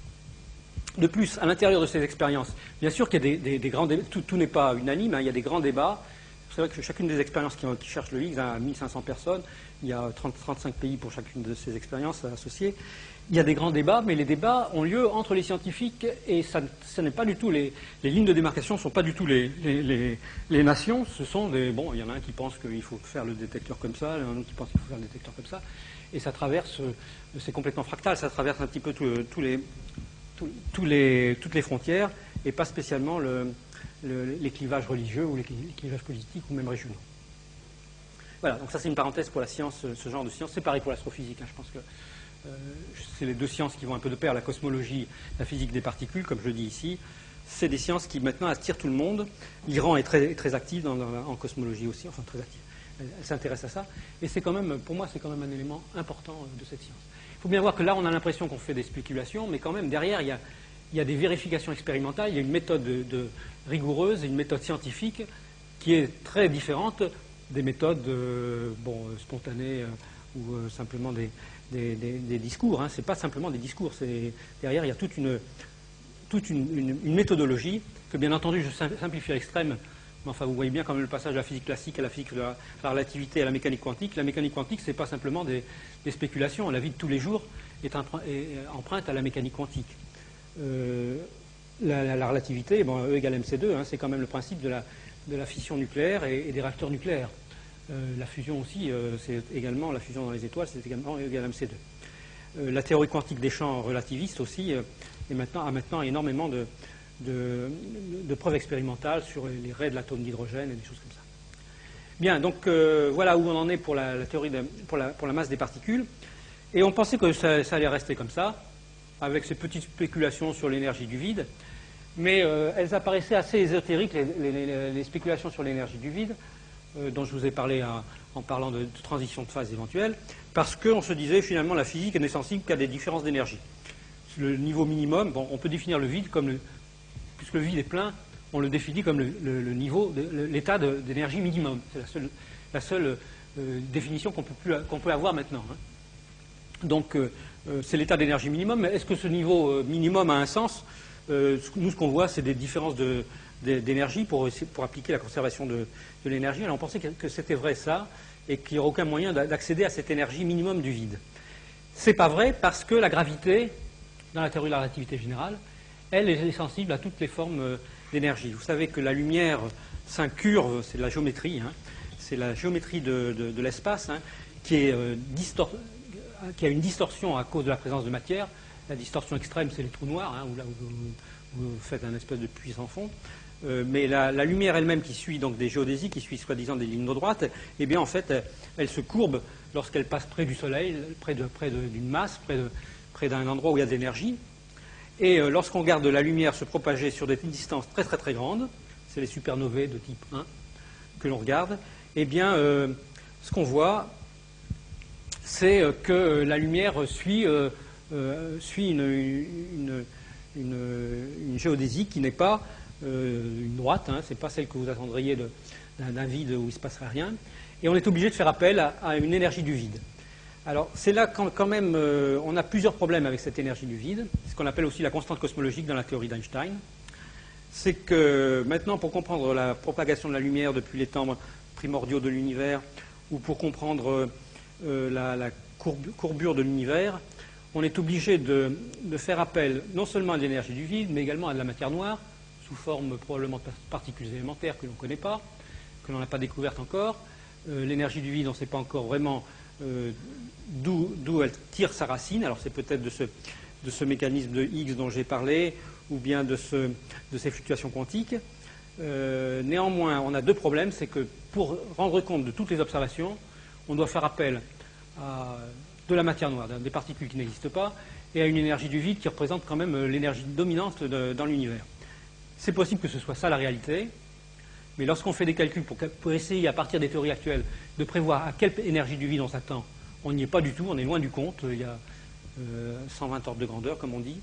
De plus, à l'intérieur de ces expériences, bien sûr qu'il y a des grands débats, tout n'est pas unanime, hein, il y a des grands débats. C'est vrai que chacune des expériences qui cherchent le Higgs a 1500 personnes, il y a 35 pays pour chacune de ces expériences associées. Il y a des grands débats, mais les débats ont lieu entre les scientifiques et ça n'est pas du tout les lignes de démarcation ne sont pas du tout les nations. Ce sont bon, il y en a un qui pense qu'il faut faire le détecteur comme ça, il y en a un autre qui pense qu'il faut faire le détecteur comme ça, et ça traverse, c'est complètement fractal, ça traverse un petit peu toutes les frontières et pas spécialement les clivages religieux ou les clivages politiques ou même régionaux. Voilà, donc ça c'est une parenthèse pour la science, ce genre de science. C'est pareil pour l'astrophysique, hein, je pense que c'est les deux sciences qui vont un peu de pair, la cosmologie, la physique des particules, comme je le dis ici. C'est des sciences qui maintenant attirent tout le monde. L'Iran est très actif en cosmologie aussi, enfin très actif. Elle s'intéresse à ça. Et c'est quand même, pour moi, c'est quand même un élément important de cette science. Il faut bien voir que là, on a l'impression qu'on fait des spéculations, mais quand même, derrière, il y a des vérifications expérimentales, il y a une méthode rigoureuse et une méthode scientifique qui est très différente des méthodes spontanées ou simplement des discours. Hein. Ce n'est pas simplement des discours. Derrière, il y a toute une méthodologie que, bien entendu, je simplifie à l'extrême. Mais enfin, vous voyez bien quand même le passage de la physique classique à la physique de la relativité à la mécanique quantique. La mécanique quantique, ce n'est pas simplement des spéculations. La vie de tous les jours est empreinte à la mécanique quantique. La relativité, E égale mc2, hein, c'est quand même le principe de la fission nucléaire et des réacteurs nucléaires. La fusion aussi, c'est également la fusion dans les étoiles, c'est également E égale mc2. La théorie quantique des champs relativistes aussi a maintenant énormément de preuves expérimentales sur les raies de l'atome d'hydrogène et des choses comme ça. Bien, donc voilà où on en est pour la théorie pour la masse des particules. Et on pensait que ça allait rester comme ça, avec ces petites spéculations sur l'énergie du vide. Mais elles apparaissaient assez ésotériques, les spéculations sur l'énergie du vide, dont je vous ai parlé en parlant de transition de phase éventuelle, parce qu'on se disait finalement la physique n'est sensible qu'à des différences d'énergie. Le niveau minimum, on peut définir le vide comme puisque le vide est plein, on le définit comme le niveau, l'état d'énergie minimum. C'est la seule définition qu'on peut avoir maintenant. Hein. Donc c'est l'état d'énergie minimum, mais est-ce que ce niveau minimum a un sens? Nous, ce qu'on voit, c'est des différences d'énergie pour appliquer la conservation de l'énergie. Alors on pensait que c'était vrai ça, et qu'il n'y aurait aucun moyen d'accéder à cette énergie minimum du vide. C'est pas vrai parce que la gravité, dans la théorie de la relativité générale, elle est sensible à toutes les formes d'énergie. Vous savez que la lumière s'incurve, c'est de la géométrie, hein, c'est la géométrie de l'espace, hein, qui a une distorsion à cause de la présence de matière. La distorsion extrême, c'est les trous noirs, hein, où vous faites un espèce de puits sans fond. Mais la lumière elle-même qui suit donc des géodésies, qui suit soi-disant des lignes droites, eh bien en fait, elle se courbe lorsqu'elle passe près du Soleil, près d'une masse, près d'un endroit où il y a de l'énergie. Et lorsqu'on regarde la lumière se propager sur des distances très très très grandes, c'est les supernovae de type 1 que l'on regarde, eh bien ce qu'on voit, c'est que la lumière suit une géodésie qui n'est pas une droite, hein, c'est pas celle que vous attendriez d'un vide où il ne se passerait rien, et on est obligé de faire appel à une énergie du vide. Alors c'est là quand même on a plusieurs problèmes avec cette énergie du vide, ce qu'on appelle aussi la constante cosmologique dans la théorie d'Einstein. C'est que maintenant, pour comprendre la propagation de la lumière depuis les temps primordiaux de l'univers, ou pour comprendre la courbure de l'univers, on est obligé de faire appel non seulement à l'énergie du vide, mais également à de la matière noire, sous forme probablement de particules élémentaires que l'on ne connaît pas, que l'on n'a pas découvertes encore. L'énergie du vide, on ne sait pas encore vraiment d'où elle tire sa racine. Alors c'est peut-être de ce mécanisme de Higgs dont j'ai parlé, ou bien de ces fluctuations quantiques. Néanmoins, on a deux problèmes. C'est que pour rendre compte de toutes les observations, on doit faire appel à de la matière noire, des particules qui n'existent pas, et à une énergie du vide qui représente quand même l'énergie dominante dans l'univers. C'est possible que ce soit ça la réalité, mais lorsqu'on fait des calculs pour essayer, à partir des théories actuelles, de prévoir à quelle énergie du vide on s'attend, on n'y est pas du tout, on est loin du compte, il y a 120 ordres de grandeur, comme on dit,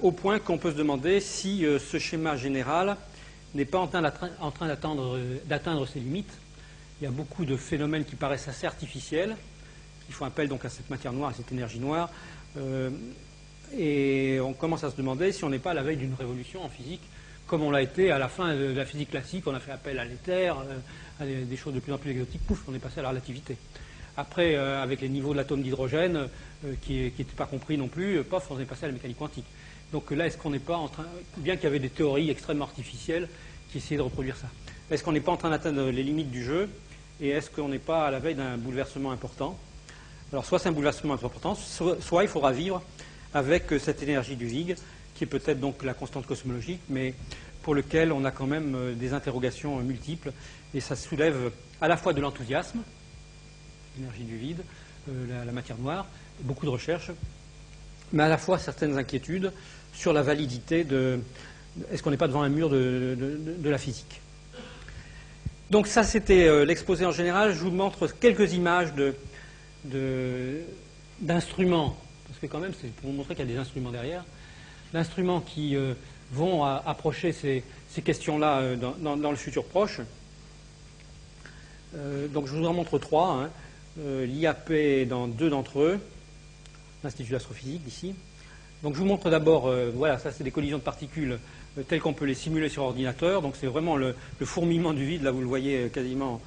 au point qu'on peut se demander si ce schéma général n'est pas en train d'atteindre ses limites. Il y a beaucoup de phénomènes qui paraissent assez artificiels, qui font appel donc à cette matière noire, à cette énergie noire, Et on commence à se demander si on n'est pas à la veille d'une révolution en physique, comme on l'a été à la fin de la physique classique. On a fait appel à l'éther, à des choses de plus en plus exotiques, pouf, on est passé à la relativité. Après, avec les niveaux de l'atome d'hydrogène, qui n'étaient pas compris non plus, pof, on est passé à la mécanique quantique. Donc là, est-ce qu'on n'est pas en train, bien qu'il y avait des théories extrêmement artificielles qui essayaient de reproduire ça, est-ce qu'on n'est pas en train d'atteindre les limites du jeu, et est-ce qu'on n'est pas à la veille d'un bouleversement important? Alors soit c'est un bouleversement important, soit il faudra vivre avec cette énergie du vide, qui est peut-être donc la constante cosmologique, mais pour lequel on a quand même des interrogations multiples, et ça soulève à la fois de l'enthousiasme, l'énergie du vide, la matière noire, beaucoup de recherches, mais à la fois certaines inquiétudes sur la validité de... Est-ce qu'on n'est pas devant un mur de la physique? Donc ça, c'était l'exposé en général. Je vous montre quelques images d'instruments, parce que quand même, c'est pour vous montrer qu'il y a des instruments derrière, d'instruments qui vont approcher ces questions-là dans le futur proche. Donc je vous en montre trois. Hein. L'IAP dans deux d'entre eux, l'Institut d'astrophysique ici. Donc je vous montre d'abord, voilà, ça c'est des collisions de particules telles qu'on peut les simuler sur ordinateur. Donc c'est vraiment le fourmillement du vide, là vous le voyez quasiment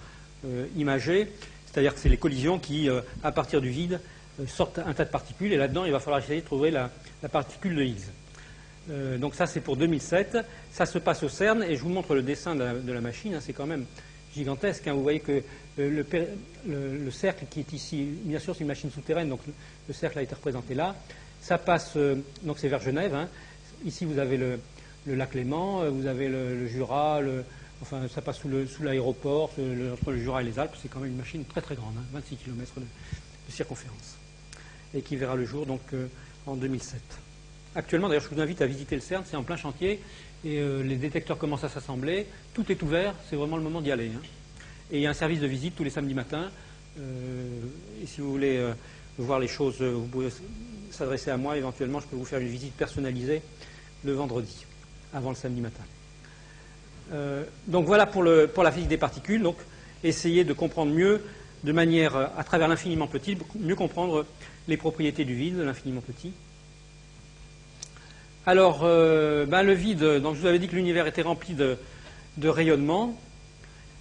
imagé. C'est-à-dire que c'est les collisions qui, à partir du vide, sortent un tas de particules, et là-dedans il va falloir essayer de trouver la particule de Higgs. Donc ça c'est pour 2007, ça se passe au CERN, et je vous montre le dessin de la machine, hein, c'est quand même gigantesque. Hein. Vous voyez que le cercle qui est ici, bien sûr c'est une machine souterraine, donc le cercle a été représenté là. Ça passe, donc c'est vers Genève. Hein. Ici vous avez le lac Léman, vous avez le Jura, enfin ça passe sous l'aéroport, entre le Jura et les Alpes. C'est quand même une machine très très grande, hein, 26 km de circonférence, et qui verra le jour donc en 2007. Actuellement, d'ailleurs, je vous invite à visiter le CERN, c'est en plein chantier, et les détecteurs commencent à s'assembler, tout est ouvert, c'est vraiment le moment d'y aller. Hein. Et il y a un service de visite tous les samedis matins, et si vous voulez voir les choses, vous pouvez s'adresser à moi, éventuellement je peux vous faire une visite personnalisée le vendredi, avant le samedi matin. Donc voilà pour la physique des particules, donc essayer de comprendre mieux, de manière, à travers l'infiniment petit, mieux comprendre les propriétés du vide, de l'infiniment petit. Alors, le vide, donc je vous avais dit que l'univers était rempli de rayonnement.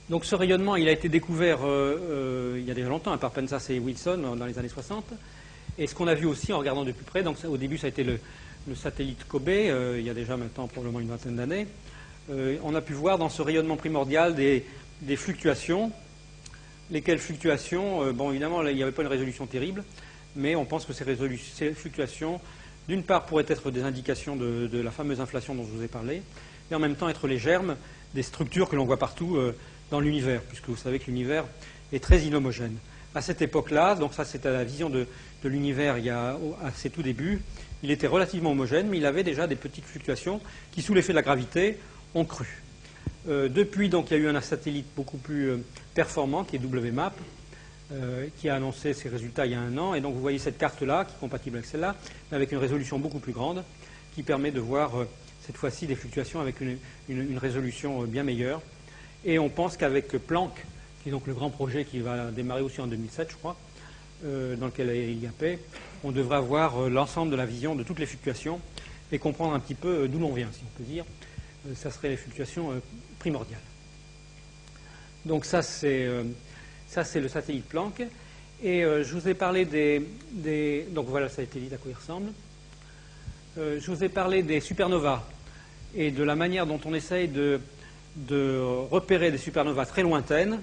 Donc ce rayonnement, il a été découvert il y a déjà longtemps, par Pensas et Wilson, dans les années 60. Et ce qu'on a vu aussi en regardant de plus près, donc au début ça a été le satellite COBE, il y a déjà maintenant probablement une vingtaine d'années, on a pu voir dans ce rayonnement primordial des fluctuations, lesquelles fluctuations, bon évidemment il n'y avait pas une résolution terrible, mais on pense que ces fluctuations, d'une part, pourraient être des indications de la fameuse inflation dont je vous ai parlé, et en même temps être les germes des structures que l'on voit partout dans l'univers, puisque vous savez que l'univers est très inhomogène. À cette époque-là, donc ça c'était la vision de l'univers à ses tout débuts, il était relativement homogène, mais il avait déjà des petites fluctuations qui, sous l'effet de la gravité, ont cru. Depuis, donc, il y a eu un satellite beaucoup plus performant, qui est WMAP, qui a annoncé ses résultats il y a 1 an. Et donc, vous voyez cette carte-là, qui est compatible avec celle-là, mais avec une résolution beaucoup plus grande, qui permet de voir, cette fois-ci, des fluctuations avec une résolution bien meilleure. Et on pense qu'avec Planck, qui est donc le grand projet qui va démarrer aussi en 2007, je crois, dans lequel il y a l'IAP, on devrait avoir l'ensemble de la vision de toutes les fluctuations et comprendre un petit peu d'où l'on vient, si on peut dire. Ça serait les fluctuations primordiales. Donc ça c'est le satellite Planck. Et je vous ai parlé donc voilà le satellite, à quoi il ressemble. Je vous ai parlé des supernovas et de la manière dont on essaye de repérer des supernovas très lointaines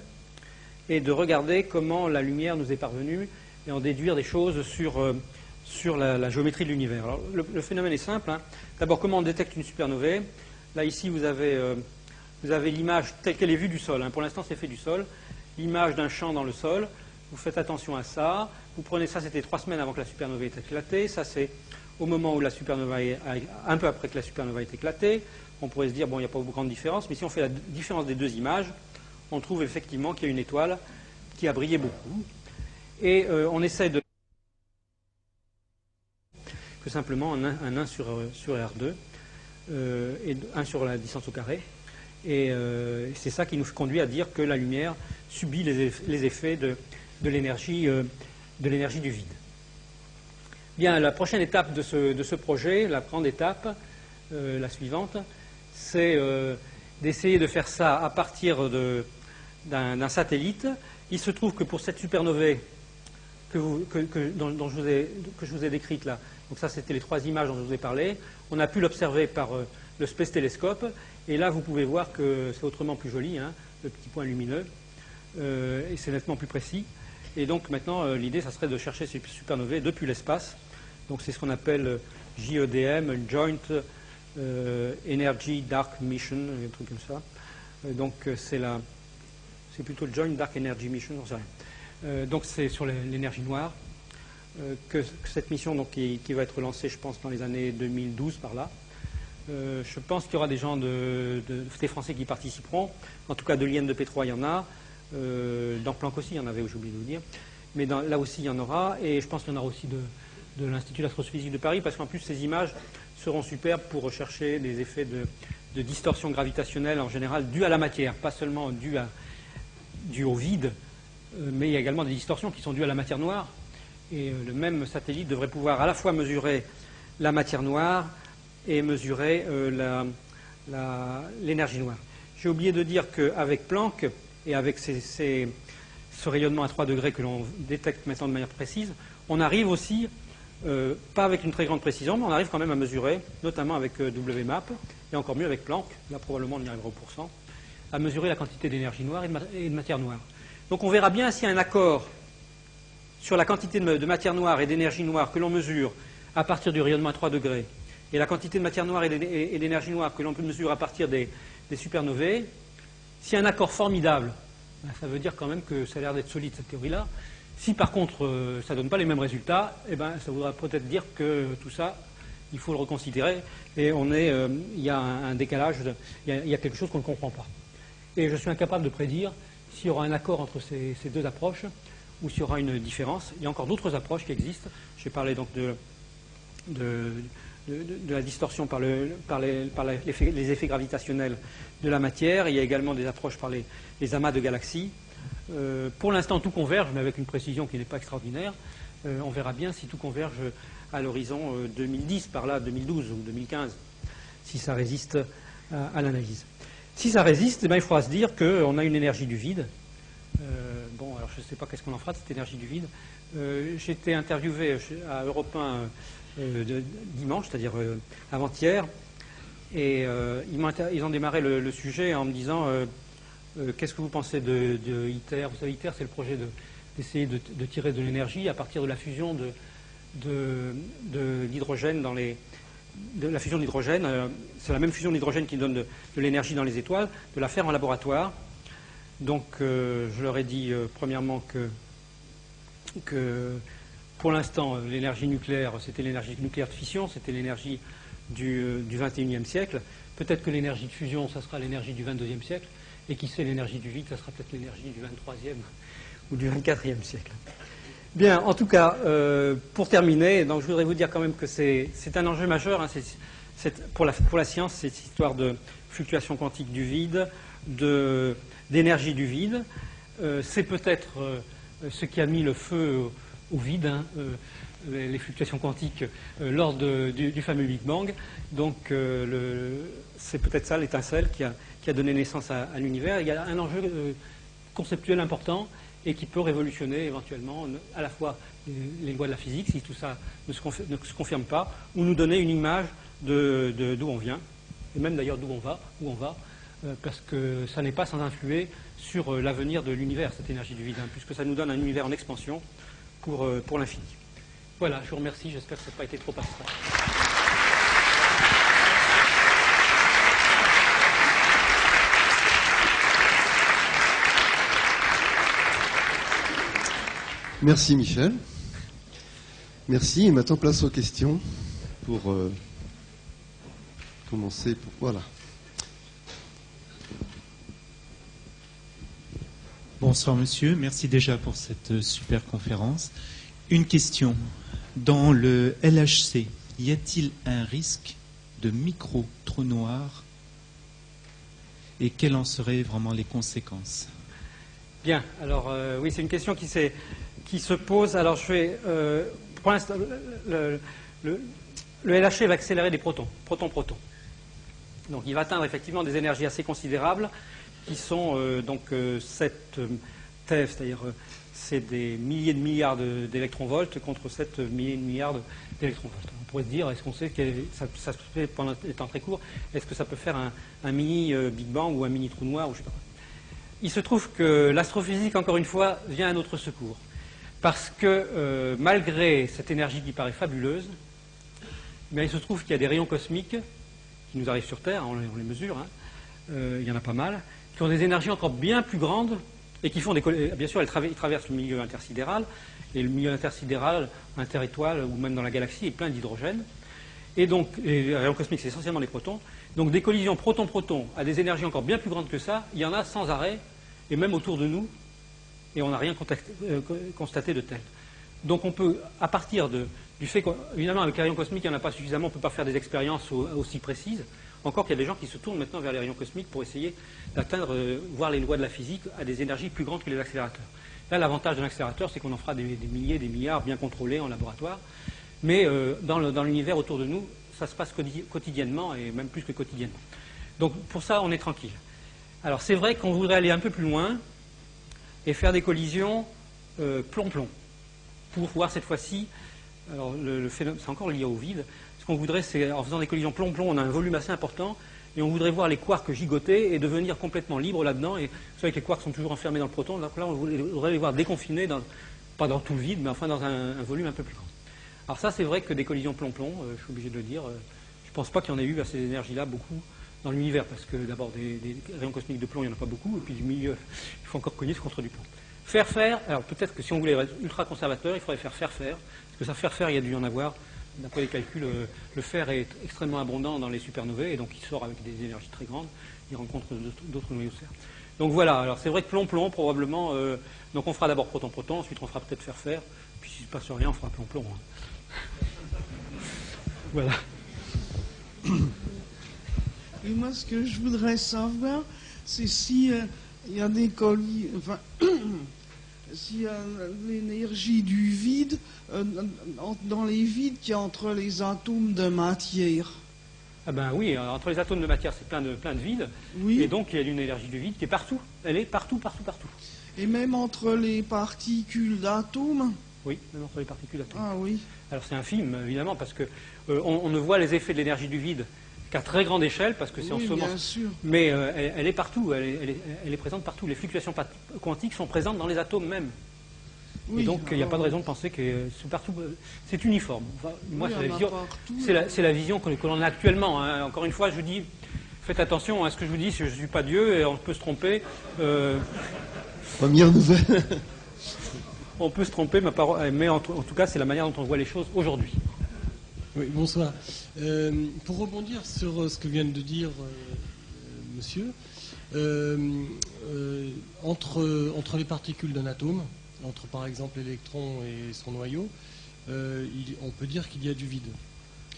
et de regarder comment la lumière nous est parvenue et en déduire des choses sur la géométrie de l'univers. Alors, le phénomène est simple. Hein. D'abord, comment on détecte une supernovae? Là, ici, vous avez l'image telle qu'elle est vue du sol. Hein. Pour l'instant, c'est fait du sol. L'image d'un champ dans le sol. Vous faites attention à ça. Vous prenez ça, c'était 3 semaines avant que la supernovae ait éclaté. Ça, c'est au moment où la supernovae un peu après que la supernovae ait éclaté. On pourrait se dire, bon, il n'y a pas beaucoup de grande différence. Mais si on fait la différence des deux images, on trouve effectivement qu'il y a une étoile qui a brillé beaucoup. Et on essaie de que simplement un 1 sur R2 et 1 sur la distance au carré. Et c'est ça qui nous conduit à dire que la lumière subit les effets de l'énergie du vide. Bien, la prochaine étape de ce projet, la grande étape, la suivante, c'est d'essayer de faire ça à partir d'un satellite. Il se trouve que pour cette supernovae que je vous ai décrite là, donc ça c'était les 3 images dont je vous ai parlé, on a pu l'observer par le Space Telescope, et là vous pouvez voir que c'est autrement plus joli, hein, le petit point lumineux, et c'est nettement plus précis. Et donc maintenant l'idée ça serait de chercher ces supernovae depuis l'espace. Donc c'est ce qu'on appelle JEDM, Joint Energy Dark Mission, un truc comme ça. Donc c'est plutôt Joint Dark Energy Mission, j'en sais rien. Donc c'est sur l'énergie noire que cette mission donc, qui va être lancée, je pense, dans les années 2012 par là. Je pense qu'il y aura des gens des Français qui participeront. En tout cas, de l'IN de P3, il y en a. Dans Planck aussi, il y en avait, j'ai oublié de vous dire. Mais là aussi, il y en aura. Et je pense qu'il y en aura aussi de l'Institut d'astrophysique de Paris, parce qu'en plus, ces images seront superbes pour rechercher des effets de distorsion gravitationnelle en général dues à la matière, pas seulement dues au vide, mais il y a également des distorsions qui sont dues à la matière noire. Et le même satellite devrait pouvoir à la fois mesurer la matière noire et mesurer l'énergie noire. J'ai oublié de dire qu'avec Planck et avec ce rayonnement à 3 degrés que l'on détecte maintenant de manière précise, on arrive aussi, pas avec une très grande précision, mais on arrive quand même à mesurer, notamment avec WMAP, et encore mieux avec Planck, là probablement on y arrivera au pourcent, à mesurer la quantité d'énergie noire et de matière noire. Donc on verra bien s'il y a un accord sur la quantité de matière noire et d'énergie noire que l'on mesure à partir du rayonnement à 3 degrés, et la quantité de matière noire et d'énergie noire que l'on mesure à partir des supernovae. S'il y a un accord formidable, ben, ça veut dire quand même que ça a l'air d'être solide cette théorie-là. Si par contre ça ne donne pas les mêmes résultats, eh ben, ça voudra peut-être dire que tout ça, il faut le reconsidérer, et il y a un décalage, il y a quelque chose qu'on ne comprend pas. Et je suis incapable de prédire s'il y aura un accord entre ces 2 approches, ou s'il y aura une différence. Il y a encore d'autres approches qui existent. J'ai parlé donc de la distorsion par les effets gravitationnels de la matière. Il y a également des approches par les amas de galaxies. Pour l'instant, tout converge, mais avec une précision qui n'est pas extraordinaire. On verra bien si tout converge à l'horizon 2010, par là, 2012 ou 2015, si ça résiste à l'analyse. Si ça résiste, eh bien, il faudra se dire qu'on a une énergie du vide. Bon, alors je ne sais pas qu'est-ce qu'on en fera de cette énergie du vide. J'ai été interviewé à Europe 1 dimanche, c'est-à-dire avant-hier, et ils ont démarré le sujet en me disant qu'est-ce que vous pensez de ITER? Vous savez, ITER, c'est le projet d'essayer de tirer de l'énergie à partir de la fusion de l'hydrogène de la fusion d'hydrogène. C'est la même fusion d'hydrogène qui donne de l'énergie dans les étoiles, de la faire en laboratoire. Donc, je leur ai dit, premièrement, que pour l'instant, l'énergie nucléaire, c'était l'énergie nucléaire de fission, c'était l'énergie du XXIe siècle. Peut-être que l'énergie de fusion, ça sera l'énergie du XXIIe siècle, et qui sait, l'énergie du vide, ça sera peut-être l'énergie du XXIIIe ou du XXIVe siècle. Bien, en tout cas, pour terminer, donc, je voudrais vous dire quand même que c'est un enjeu majeur, hein, pour la science, cette histoire de fluctuation quantique du vide, d'énergie du vide. C'est peut-être ce qui a mis le feu au vide, hein, les fluctuations quantiques lors du fameux Big Bang. Donc c'est peut-être ça l'étincelle qui a donné naissance à l'univers. Il y a un enjeu conceptuel important et qui peut révolutionner éventuellement à la fois les lois de la physique, si tout ça ne se confirme pas, ou nous donner une image d'où on vient, et même d'ailleurs où on va, parce que ça n'est pas sans influer sur l'avenir de l'univers, cette énergie du vide, hein, puisque ça nous donne un univers en expansion pour l'infini. Voilà, je vous remercie, j'espère que ça n'a pas été trop abstrait. Merci Michel. Merci, et maintenant place aux questions pour commencer. Voilà. Bonsoir monsieur, merci déjà pour cette super conférence. Une question. Dans le LHC, y a-t-il un risque de micro-trou noir et quelles en seraient vraiment les conséquences? Bien, alors oui, c'est une question qui se pose. Alors je vais, pour l'instant, le LHC va accélérer des protons, protons-protons. Donc il va atteindre effectivement des énergies assez considérables qui sont 7 TeV, c'est-à-dire c'est des milliers de milliards d'électronvolts contre 7 milliers de milliards d'électronvolts. On pourrait se dire, est-ce qu'on sait que ça se fait pendant les temps très courts, est-ce que ça peut faire un mini Big Bang ou un mini trou noir ou je sais pas quoi. Il se trouve que l'astrophysique, encore une fois, vient à notre secours. Parce que malgré cette énergie qui paraît fabuleuse, mais il se trouve qu'il y a des rayons cosmiques qui nous arrivent sur Terre, on les mesure, il y en a pas mal, qui ont des énergies encore bien plus grandes et qui font des... Bien sûr, ils traversent le milieu intersidéral, et le milieu intersidéral, interétoile ou même dans la galaxie, est plein d'hydrogène. Et donc, les rayons cosmiques, c'est essentiellement les protons. Donc, des collisions proton-proton à des énergies encore bien plus grandes que ça, il y en a sans arrêt, et même autour de nous, et on n'a rien constaté de tel. Donc, on peut, à partir du fait qu'évidemment, avec les rayons cosmiques, il n'y en a pas suffisamment, on ne peut pas faire des expériences aussi précises. Encore qu'il y a des gens qui se tournent maintenant vers les rayons cosmiques pour essayer d'atteindre, voir les lois de la physique à des énergies plus grandes que les accélérateurs. Là, l'avantage d'un accélérateur, c'est qu'on en fera des milliers, des milliards, bien contrôlés en laboratoire. Mais dans l'univers autour de nous, ça se passe quotidiennement, et même plus que quotidiennement. Donc, pour ça, on est tranquille. Alors, c'est vrai qu'on voudrait aller un peu plus loin et faire des collisions plomb-plomb, pour voir cette fois-ci, alors le phénomène, c'est encore lié au vide. Ce qu'on voudrait, c'est, en faisant des collisions plomb-plomb, on a un volume assez important, et on voudrait voir les quarks gigoter et devenir complètement libres là-dedans. Et vous savez que les quarks sont toujours enfermés dans le proton, donc là, on voudrait les voir déconfinés, pas dans tout le vide, mais enfin dans un volume un peu plus grand. Alors ça, c'est vrai que des collisions plomb-plomb, je suis obligé de le dire, je ne pense pas qu'il y en ait eu à ces énergies-là beaucoup dans l'univers, parce que d'abord, des rayons cosmiques de plomb, il n'y en a pas beaucoup, et puis du milieu, il faut encore cogner contre du plomb. Faire, alors peut-être que si on voulait être ultra conservateur, il faudrait faire, parce que ça faire, il y a dû y en avoir. D'après les calculs, le fer est extrêmement abondant dans les supernovae, et donc il sort avec des énergies très grandes, il rencontre d'autres noyaux de fer. Donc voilà, alors c'est vrai que plomb-plomb, probablement, donc on fera d'abord proton-proton, ensuite on fera peut-être faire, puis s'il ne se passe rien, on fera plomb-plomb. Voilà. Et moi, ce que je voudrais savoir, c'est si il y a des colliers, enfin, s'il y a l'énergie du vide dans les vides qu'il y a entre les atomes de matière. Ah ben oui, entre les atomes de matière, c'est plein de vide, Oui. et donc il y a une énergie du vide qui est partout. Elle est partout. Et même entre les particules d'atomes. Oui, même entre les particules d'atomes. Ah oui. Alors c'est infime, évidemment, parce que on ne voit les effets de l'énergie du vide qu'à très grande échelle, parce que c'est en Oui, ce moment. bien sûr. Mais elle est partout, elle est présente partout. Les fluctuations quantiques sont présentes dans les atomes même. Oui, et donc il n'y a alors, pas de raison de penser que c'est partout. C'est uniforme. Enfin, moi, oui, c'est la il y en a vision. partout. C'est la vision que l'on a actuellement. Hein. Encore une fois, je vous dis, faites attention à ce que je vous dis. Je ne suis pas Dieu et on peut se tromper. Première nouvelle. On peut se tromper, mais en tout cas, c'est la manière dont on voit les choses aujourd'hui. Oui, bonsoir. Pour rebondir sur ce que vient de dire monsieur, entre les particules d'un atome, entre par exemple l'électron et son noyau, on peut dire qu'il y a du vide.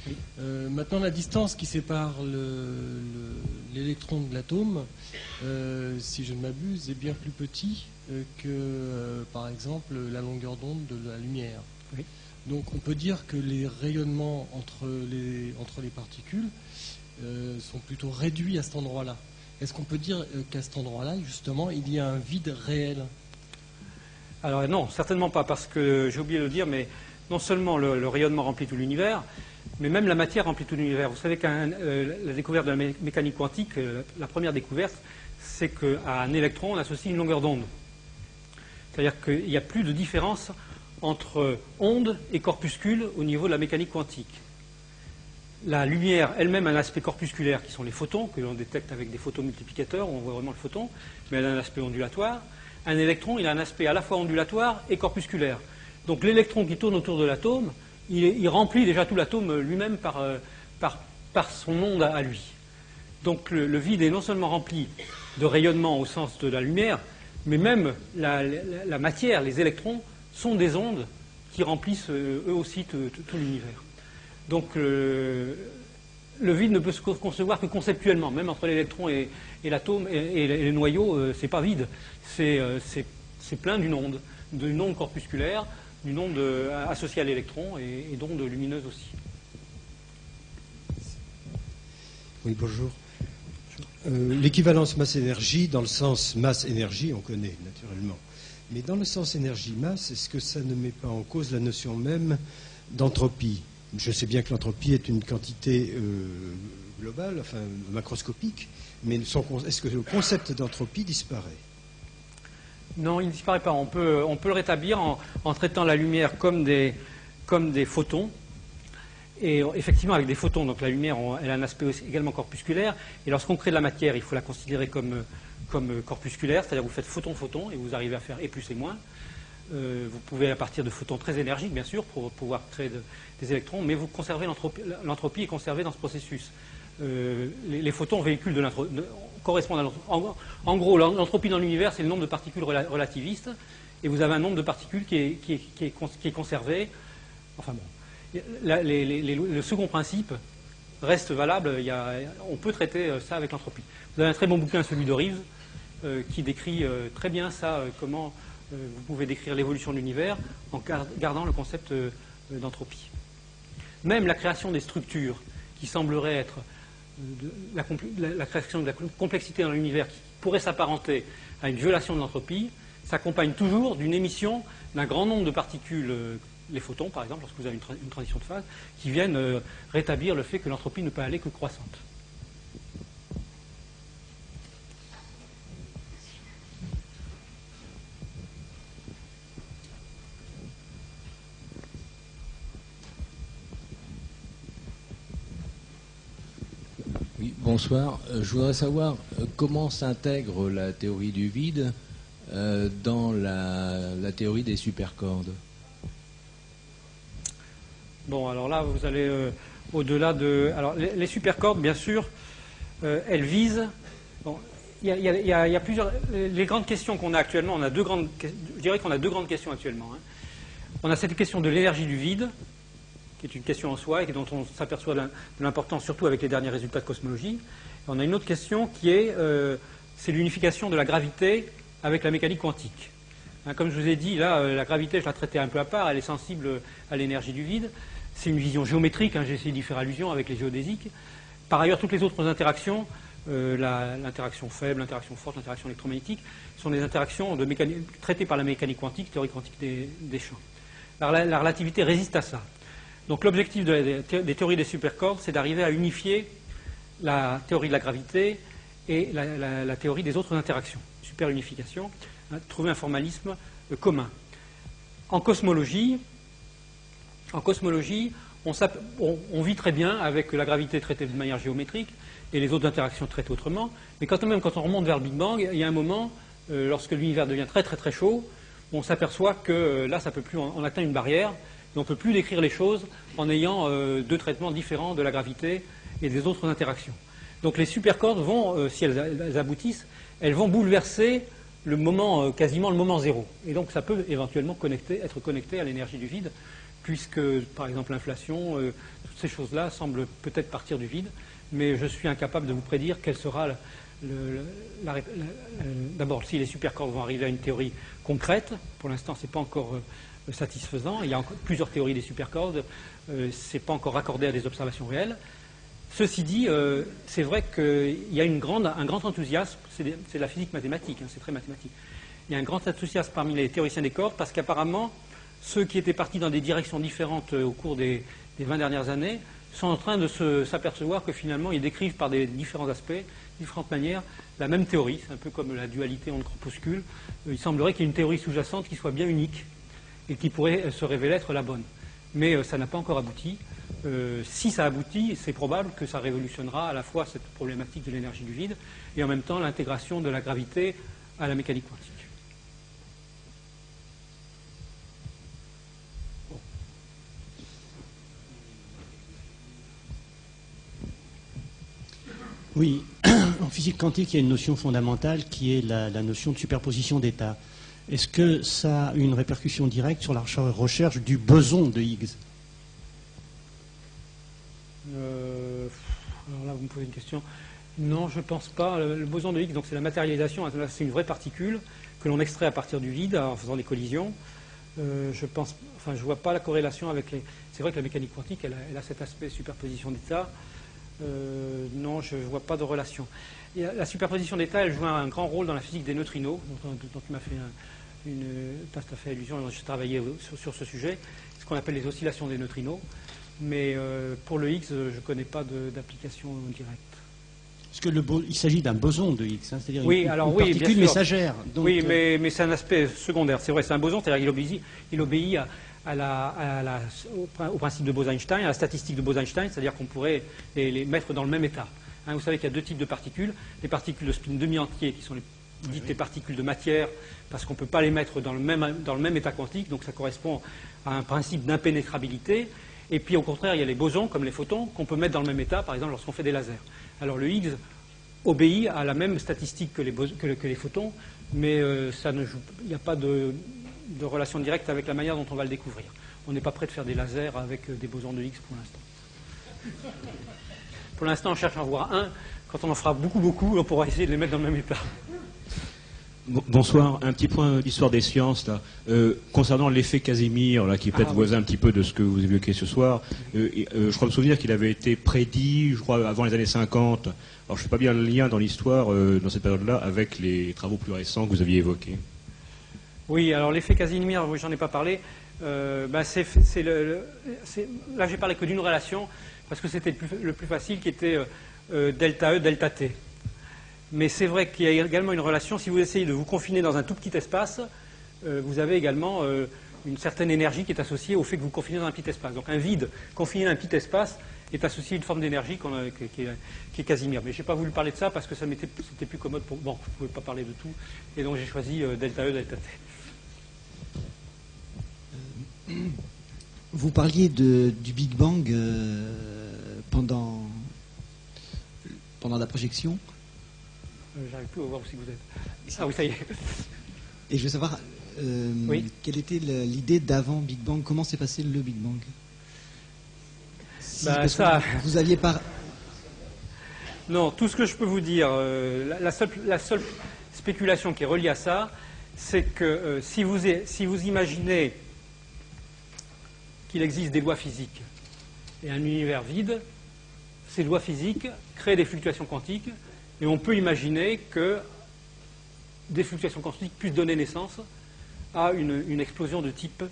Oui. Maintenant, la distance qui sépare l'électron de l'atome, si je ne m'abuse, est bien plus petit que, par exemple, la longueur d'onde de la lumière. Oui. Donc on peut dire que les rayonnements entre les particules sont plutôt réduits à cet endroit-là. Est-ce qu'on peut dire qu'à cet endroit-là, justement, il y a un vide réel? Alors non, certainement pas, parce que j'ai oublié de le dire, mais non seulement le rayonnement remplit tout l'univers, mais même la matière remplit tout l'univers. Vous savez qu'à la découverte de la mécanique quantique, la première découverte, c'est qu'à un électron, on associe une longueur d'onde. C'est-à-dire qu'il n'y a plus de différence entre ondes et corpuscules au niveau de la mécanique quantique. La lumière elle-même a un aspect corpusculaire qui sont les photons, que l'on détecte avec des photomultiplicateurs, où on voit vraiment le photon, mais elle a un aspect ondulatoire. Un électron, il a un aspect à la fois ondulatoire et corpusculaire. Donc l'électron qui tourne autour de l'atome, il remplit déjà tout l'atome lui-même par son onde à lui. Donc le vide est non seulement rempli de rayonnement au sens de la lumière, mais même la matière, les électrons, sont des ondes qui remplissent eux aussi tout l'univers. Donc le vide ne peut se concevoir que conceptuellement, même entre l'électron et l'atome et les noyaux, c'est pas vide, c'est plein d'une onde corpusculaire d'une onde associée à l'électron et d'ondes lumineuses aussi. Oui, bonjour. L'équivalence masse-énergie, dans le sens masse-énergie, on connaît naturellement. Mais dans le sens énergie-masse, est-ce que ça ne met pas en cause la notion même d'entropie? Je sais bien que l'entropie est une quantité globale, enfin macroscopique, mais est-ce que le concept d'entropie disparaît? Non, il ne disparaît pas. On peut le rétablir en traitant la lumière comme des photons. Et effectivement, avec des photons, donc la lumière, elle a un aspect également corpusculaire. Et lorsqu'on crée de la matière, il faut la considérer comme corpusculaire, c'est-à-dire vous faites photon-photon et vous arrivez à faire et plus et moins. Vous pouvez, à partir de photons très énergiques, bien sûr, pour pouvoir créer des électrons, mais vous conservez l'entropie est conservée dans ce processus. Les photons véhiculent correspondent à l'entropie. En gros, l'entropie dans l'univers, c'est le nombre de particules relativistes, et vous avez un nombre de particules qui est conservé. Enfin bon. Le second principe reste valable. On peut traiter ça avec l'entropie. Vous avez un très bon bouquin, celui de Reeves, qui décrit très bien ça, comment vous pouvez décrire l'évolution de l'univers en gardant le concept d'entropie. Même la création des structures, qui semblerait être la création de la complexité dans l'univers, qui pourrait s'apparenter à une violation de l'entropie, s'accompagne toujours d'une émission d'un grand nombre de particules, les photons par exemple, lorsque vous avez une transition de phase, qui viennent rétablir le fait que l'entropie ne peut aller que croissante. Oui, bonsoir. Je voudrais savoir comment s'intègre la théorie du vide dans la théorie des supercordes. Bon, alors là, vous allez au-delà de... Alors, les supercordes, bien sûr, elles visent... Bon, il y a plusieurs... Les grandes questions qu'on a actuellement, je dirais qu'on a deux grandes questions actuellement. Hein. On a cette question de l'énergie du vide, qui est une question en soi et dont on s'aperçoit de l'importance, surtout avec les derniers résultats de cosmologie. Et on a une autre question qui est c'est l'unification de la gravité avec la mécanique quantique. Hein, comme je vous ai dit, là, la gravité, je la traitais un peu à part, elle est sensible à l'énergie du vide. C'est une vision géométrique, hein, j'ai essayé d'y faire allusion avec les géodésiques. Par ailleurs, toutes les autres interactions, l'interaction faible, l'interaction forte, l'interaction électromagnétique, sont des interactions traitées par la mécanique quantique, théorie quantique des champs. La relativité résiste à ça. Donc l'objectif des théories des supercordes, c'est d'arriver à unifier la théorie de la gravité et la théorie des autres interactions. Superunification, hein, trouver un formalisme commun. En cosmologie, on vit très bien avec la gravité traitée de manière géométrique et les autres interactions traitées autrement. Mais quand on remonte vers le Big Bang, il y a un moment, lorsque l'univers devient très très très chaud, on s'aperçoit que là, ça peut plus, on atteint une barrière et on ne peut plus décrire les choses en ayant deux traitements différents de la gravité et des autres interactions. Donc les supercordes vont, si elles aboutissent, elles vont bouleverser le moment, quasiment le moment zéro. Et donc ça peut éventuellement être connecté à l'énergie du vide, puisque, par exemple, l'inflation, toutes ces choses-là semblent peut-être partir du vide, mais je suis incapable de vous prédire quelle sera d'abord, si les supercordes vont arriver à une théorie concrète. Pour l'instant, ce n'est pas encore satisfaisant. Il y a encore plusieurs théories des supercordes. Ce n'est pas encore raccordé à des observations réelles. Ceci dit, c'est vrai qu'il y a un grand enthousiasme. C'est de la physique mathématique, hein, c'est très mathématique. Il y a un grand enthousiasme parmi les théoriciens des cordes parce qu'apparemment, ceux qui étaient partis dans des directions différentes au cours des 20 dernières années sont en train de s'apercevoir que finalement, ils décrivent par des différents aspects, différentes manières, la même théorie. C'est un peu comme la dualité onde-corpuscule. Il semblerait qu'il y ait une théorie sous-jacente qui soit bien unique et qui pourrait se révéler être la bonne. Mais ça n'a pas encore abouti. Si ça aboutit, c'est probable que ça révolutionnera à la fois cette problématique de l'énergie du vide et en même temps l'intégration de la gravité à la mécanique quantique. Oui, en physique quantique, il y a une notion fondamentale qui est la notion de superposition d'états. Est-ce que ça a une répercussion directe sur la recherche du boson de Higgs? Alors là, vous me posez une question. Non, je ne pense pas. Le boson de Higgs, donc c'est la matérialisation. C'est une vraie particule que l'on extrait à partir du vide en faisant des collisions. je pense, enfin, je vois pas la corrélation avec les. C'est vrai que la mécanique quantique, elle a cet aspect superposition d'état. Non, je ne vois pas de relation. Et la superposition d'état, elle joue un grand rôle dans la physique des neutrinos, dont tu m'as fait fait allusion. J'ai travaillé sur ce sujet, ce qu'on appelle les oscillations des neutrinos. Mais pour le Higgs, je ne connais pas d'application directe. Parce que il s'agit d'un boson de Higgs, hein, c'est-à-dire oui, une particule messagère. Donc, oui, mais c'est un aspect secondaire. C'est vrai, c'est un boson, c'est-à-dire qu'il obéit au principe de Bose-Einstein, à la statistique de Bose-Einstein, c'est-à-dire qu'on pourrait les mettre dans le même état. Hein, vous savez qu'il y a deux types de particules. Les particules de spin demi-entier, qui sont les particules de matière, parce qu'on ne peut pas les mettre dans le même état quantique, donc ça correspond à un principe d'impénétrabilité. Et puis au contraire, il y a les bosons, comme les photons, qu'on peut mettre dans le même état, par exemple lorsqu'on fait des lasers. Alors le Higgs obéit à la même statistique que les photons, mais il n'y a pas de relation directe avec la manière dont on va le découvrir. On n'est pas prêt de faire des lasers avec des bosons de Higgs pour l'instant. Pour l'instant, on cherche à en voir un. Quand on en fera beaucoup, on pourra essayer de les mettre dans le même état. Bonsoir, un petit point d'histoire des sciences là. Concernant l'effet Casimir, là, qui est peut-être voisin un petit peu de ce que vous évoquez ce soir. Je crois me souvenir qu'il avait été prédit, je crois, avant les années 50. Alors je ne fais pas bien le lien dans l'histoire, dans cette période-là, avec les travaux plus récents que vous aviez évoqués. Oui, alors l'effet Casimir, oui, j'en ai pas parlé. Là, j'ai parlé que d'une relation, parce que c'était le plus facile, qui était delta E, delta T. Mais c'est vrai qu'il y a également une relation. Si vous essayez de vous confiner dans un tout petit espace, vous avez également une certaine énergie qui est associée au fait que vous confinez dans un petit espace. Donc un vide confiné dans un petit espace est associé à une forme d'énergie qui est Casimir. Mais je n'ai pas voulu parler de ça parce que c'était plus commode pour... Bon, je ne pouvais pas parler de tout. Et donc j'ai choisi delta E, delta T. Vous parliez du Big Bang pendant la projection. J'arrive plus à voir où c'est que vous êtes. Ah oui, ça y est. Et je veux savoir quelle était l'idée d'avant Big Bang. Comment s'est passé le Big Bang? Vous aviez pas... Non, tout ce que je peux vous dire, la seule spéculation qui est reliée à ça, c'est que si vous imaginez qu'il existe des lois physiques et un univers vide, ces lois physiques créent des fluctuations quantiques. Et on peut imaginer que des fluctuations quantiques puissent donner naissance à une explosion de type,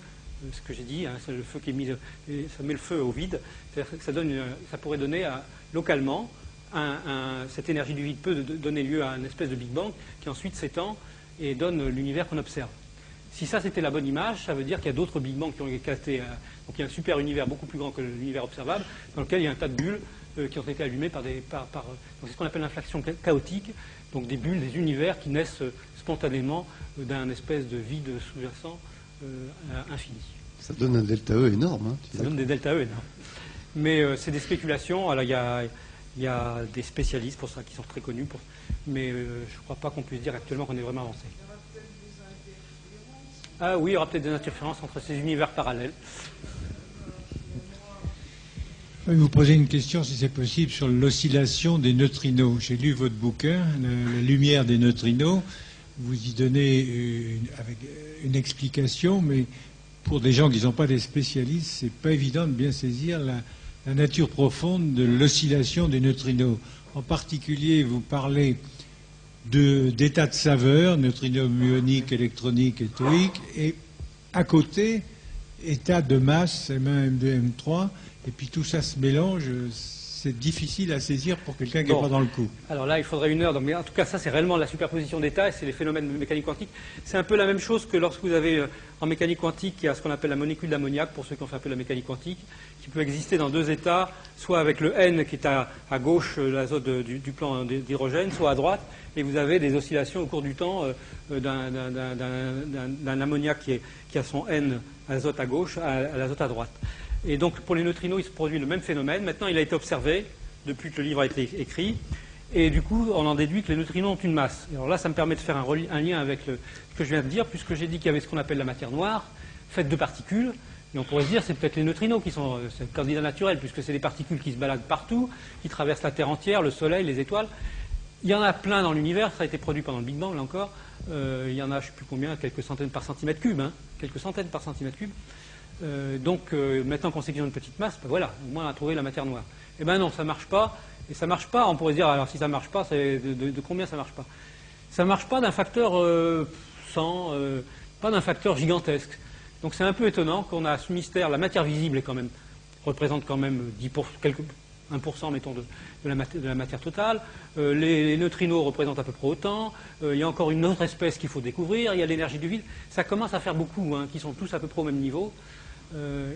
ce que j'ai dit, hein, c'est le feu qui est mis, ça met le feu au vide, c'est-à-dire que ça pourrait donner localement, cette énergie du vide peut donner lieu à une espèce de Big Bang qui ensuite s'étend et donne l'univers qu'on observe. Si ça c'était la bonne image, ça veut dire qu'il y a d'autres Big Bang qui ont éclaté, donc il y a un super univers beaucoup plus grand que l'univers observable, dans lequel il y a un tas de bulles qui ont été allumées par c'est ce qu'on appelle l'inflation chaotique, donc des bulles, des univers qui naissent spontanément d'un espèce de vide sous-jacent infini. Ça donne un delta E énorme. Hein, ça donne des delta E énormes. Mais c'est des spéculations. Alors il y a des spécialistes pour ça qui sont très connus, mais je ne crois pas qu'on puisse dire actuellement qu'on est vraiment avancé. Ah oui, il y aura peut-être des interférences entre ces univers parallèles. Je vais vous poser une question, si c'est possible, sur l'oscillation des neutrinos. J'ai lu votre bouquin, La lumière des neutrinos. Vous y donnez avec une explication, mais pour des gens qui ne sont pas des spécialistes, c'est pas évident de bien saisir la nature profonde de l'oscillation des neutrinos. En particulier, vous parlez d'états de saveur, neutrinos muoniques, électroniques et théoriques, et à côté, état de masse, M1, M2, M3, et puis tout ça se mélange, c'est difficile à saisir pour quelqu'un qui n'est pas dans le coup. Alors là, il faudrait une heure, mais en tout cas, ça c'est réellement la superposition d'états, et c'est les phénomènes de mécanique quantique. C'est un peu la même chose que lorsque vous avez en mécanique quantique, il y a ce qu'on appelle la molécule d'ammoniac, pour ceux qui ont fait un peu la mécanique quantique, qui peut exister dans deux états, soit avec le N qui est à gauche, l'azote du plan d'hydrogène, soit à droite, et vous avez des oscillations au cours du temps d'un ammoniac qui a son N azote à gauche à l'azote à droite. Et donc pour les neutrinos, il se produit le même phénomène. Maintenant, il a été observé depuis que le livre a été écrit, et du coup, on en déduit que les neutrinos ont une masse. Et alors là, ça me permet de faire un lien avec ce que je viens de dire, puisque j'ai dit qu'il y avait ce qu'on appelle la matière noire, faite de particules. Et on pourrait se dire c'est peut-être les neutrinos qui sont c'est le candidat naturel, puisque c'est des particules qui se baladent partout, qui traversent la Terre entière, le Soleil, les étoiles. il y en a plein dans l'univers, ça a été produit pendant le Big Bang, là encore. Il y en a, je ne sais plus combien, quelques centaines par centimètre cube, hein, quelques centaines par centimètre cube. Donc, maintenant qu'on sait qu'ils ont une petite masse, ben voilà, au moins on a trouvé la matière noire. Eh bien non, ça ne marche pas. Et ça ne marche pas, on pourrait se dire, alors si ça ne marche pas, c'est de combien ça ne marche pas? Ça ne marche pas d'un facteur 100, pas d'un facteur gigantesque. Donc c'est un peu étonnant qu'on a ce mystère, la matière visible représente quand même 1%, mettons, de la matière totale. Les neutrinos représentent à peu près autant. Il y a encore une autre espèce qu'il faut découvrir. Il y a l'énergie du vide. Ça commence à faire beaucoup, hein, qui sont tous à peu près au même niveau.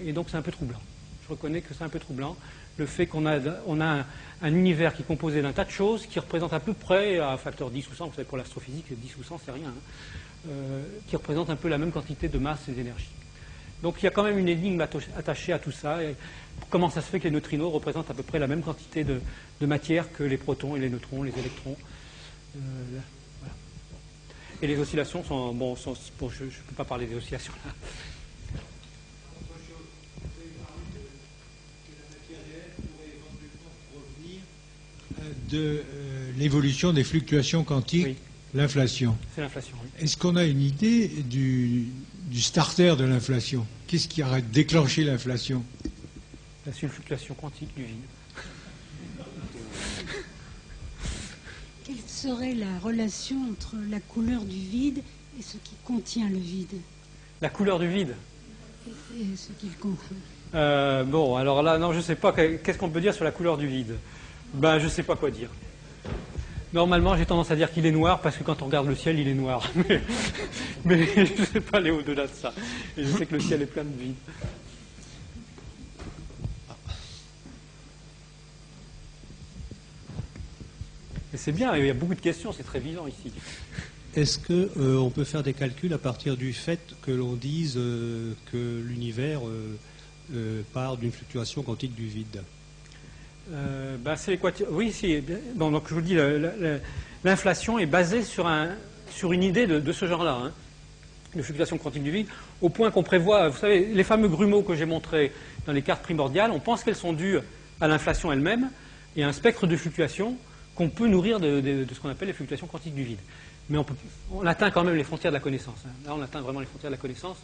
Et donc c'est un peu troublant. Je reconnais que c'est un peu troublant. Le fait qu'on a un univers qui est composé d'un tas de choses qui représente à peu près, à un facteur 10 ou 100, vous savez, pour l'astrophysique, 10 ou 100, c'est rien, hein, qui représente un peu la même quantité de masse et d'énergie. Donc il y a quand même une énigme attachée à tout ça. Et comment ça se fait que les neutrinos représentent à peu près la même quantité de matière que les protons et les neutrons, les électrons. Voilà. Et les oscillations sont... Bon, je ne peux pas parler des oscillations là. De l'évolution des fluctuations quantiques, oui. L'inflation. C'est l'inflation, oui. Est-ce qu'on a une idée du starter de l'inflation? Qu'est-ce qui aurait déclenché l'inflation? C'est une fluctuation quantique du vide. Quelle serait la relation entre la couleur du vide et ce qui contient le vide? La couleur du vide? Et ce qu'il contient. Bon, alors là, non, je ne sais pas. Qu'est-ce qu'on peut dire sur la couleur du vide? Ben, je ne sais pas quoi dire. Normalement, j'ai tendance à dire qu'il est noir, parce que quand on regarde le ciel, il est noir. Mais je ne sais pas aller au-delà de ça. Et je sais que le ciel est plein de vide. Et c'est bien, il y a beaucoup de questions, c'est très vivant ici. Est-ce qu'on peut faire des calculs à partir du fait que l'on dise que l'univers part d'une fluctuation quantique du vide? C'est oui, si. Bon, donc je vous dis, l'inflation est basée sur une idée de ce genre-là, hein, de fluctuation quantique du vide, au point qu'on prévoit, vous savez, les fameux grumeaux que j'ai montrés dans les cartes primordiales, on pense qu'elles sont dues à l'inflation elle-même et à un spectre de fluctuation qu'on peut nourrir de ce qu'on appelle les fluctuations quantiques du vide. Mais on atteint quand même les frontières de la connaissance. Hein. Là, on atteint vraiment les frontières de la connaissance.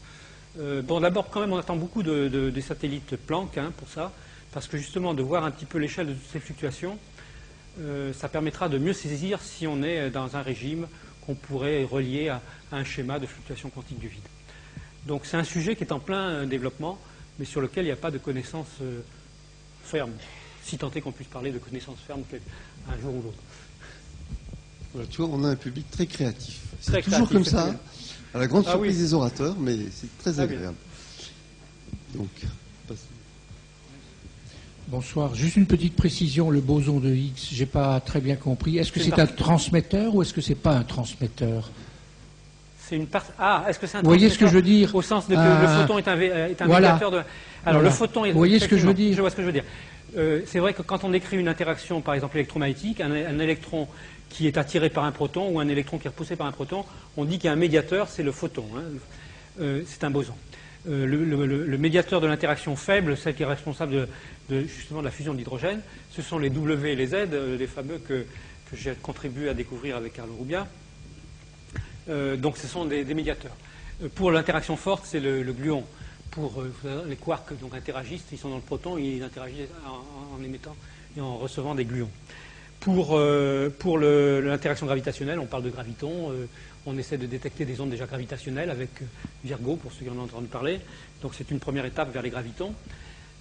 Bon, d'abord, quand même, on attend beaucoup des satellites Planck, hein, pour ça. Parce que justement, de voir un petit peu l'échelle de toutes ces fluctuations, ça permettra de mieux saisir si on est dans un régime qu'on pourrait relier à un schéma de fluctuation quantique du vide. Donc c'est un sujet qui est en plein développement, mais sur lequel il n'y a pas de connaissances fermes, si tant est qu'on puisse parler de connaissances fermes un jour ou l'autre. Voilà, tu vois, on a un public très créatif. C'est toujours comme ça, à la grande surprise des orateurs, mais c'est très agréable. Donc... Bonsoir. Juste une petite précision, le boson de Higgs, j'ai pas très bien compris. Est-ce que c'est un transmetteur ou est-ce que c'est pas un transmetteur? C'est une part. Ah, est-ce que c'est un transmetteur? Vous voyez ce que je veux dire? Au sens de que le photon est un médiateur de. Alors le photon est. Vous voyez ce que je veux dire? Je vois ce que je veux dire. C'est vrai que quand on décrit une interaction, par exemple électromagnétique, un électron qui est attiré par un proton ou un électron qui est repoussé par un proton, on dit qu'il y a un médiateur, c'est le photon. Hein. C'est un boson. Le médiateur de l'interaction faible, celle qui est responsable justement de la fusion de l'hydrogène, ce sont les W et les Z, les fameux que j'ai contribué à découvrir avec Carlo Rubbia. Donc ce sont des médiateurs. Pour l'interaction forte, c'est le gluon. Pour les quarks donc interagissent, ils sont dans le proton, ils interagissent en émettant et en recevant des gluons. Pour l'interaction gravitationnelle, on parle de gravitons. On essaie de détecter des ondes déjà gravitationnelles avec Virgo, pour ceux qui en ont entendu parler. Donc c'est une première étape vers les gravitons.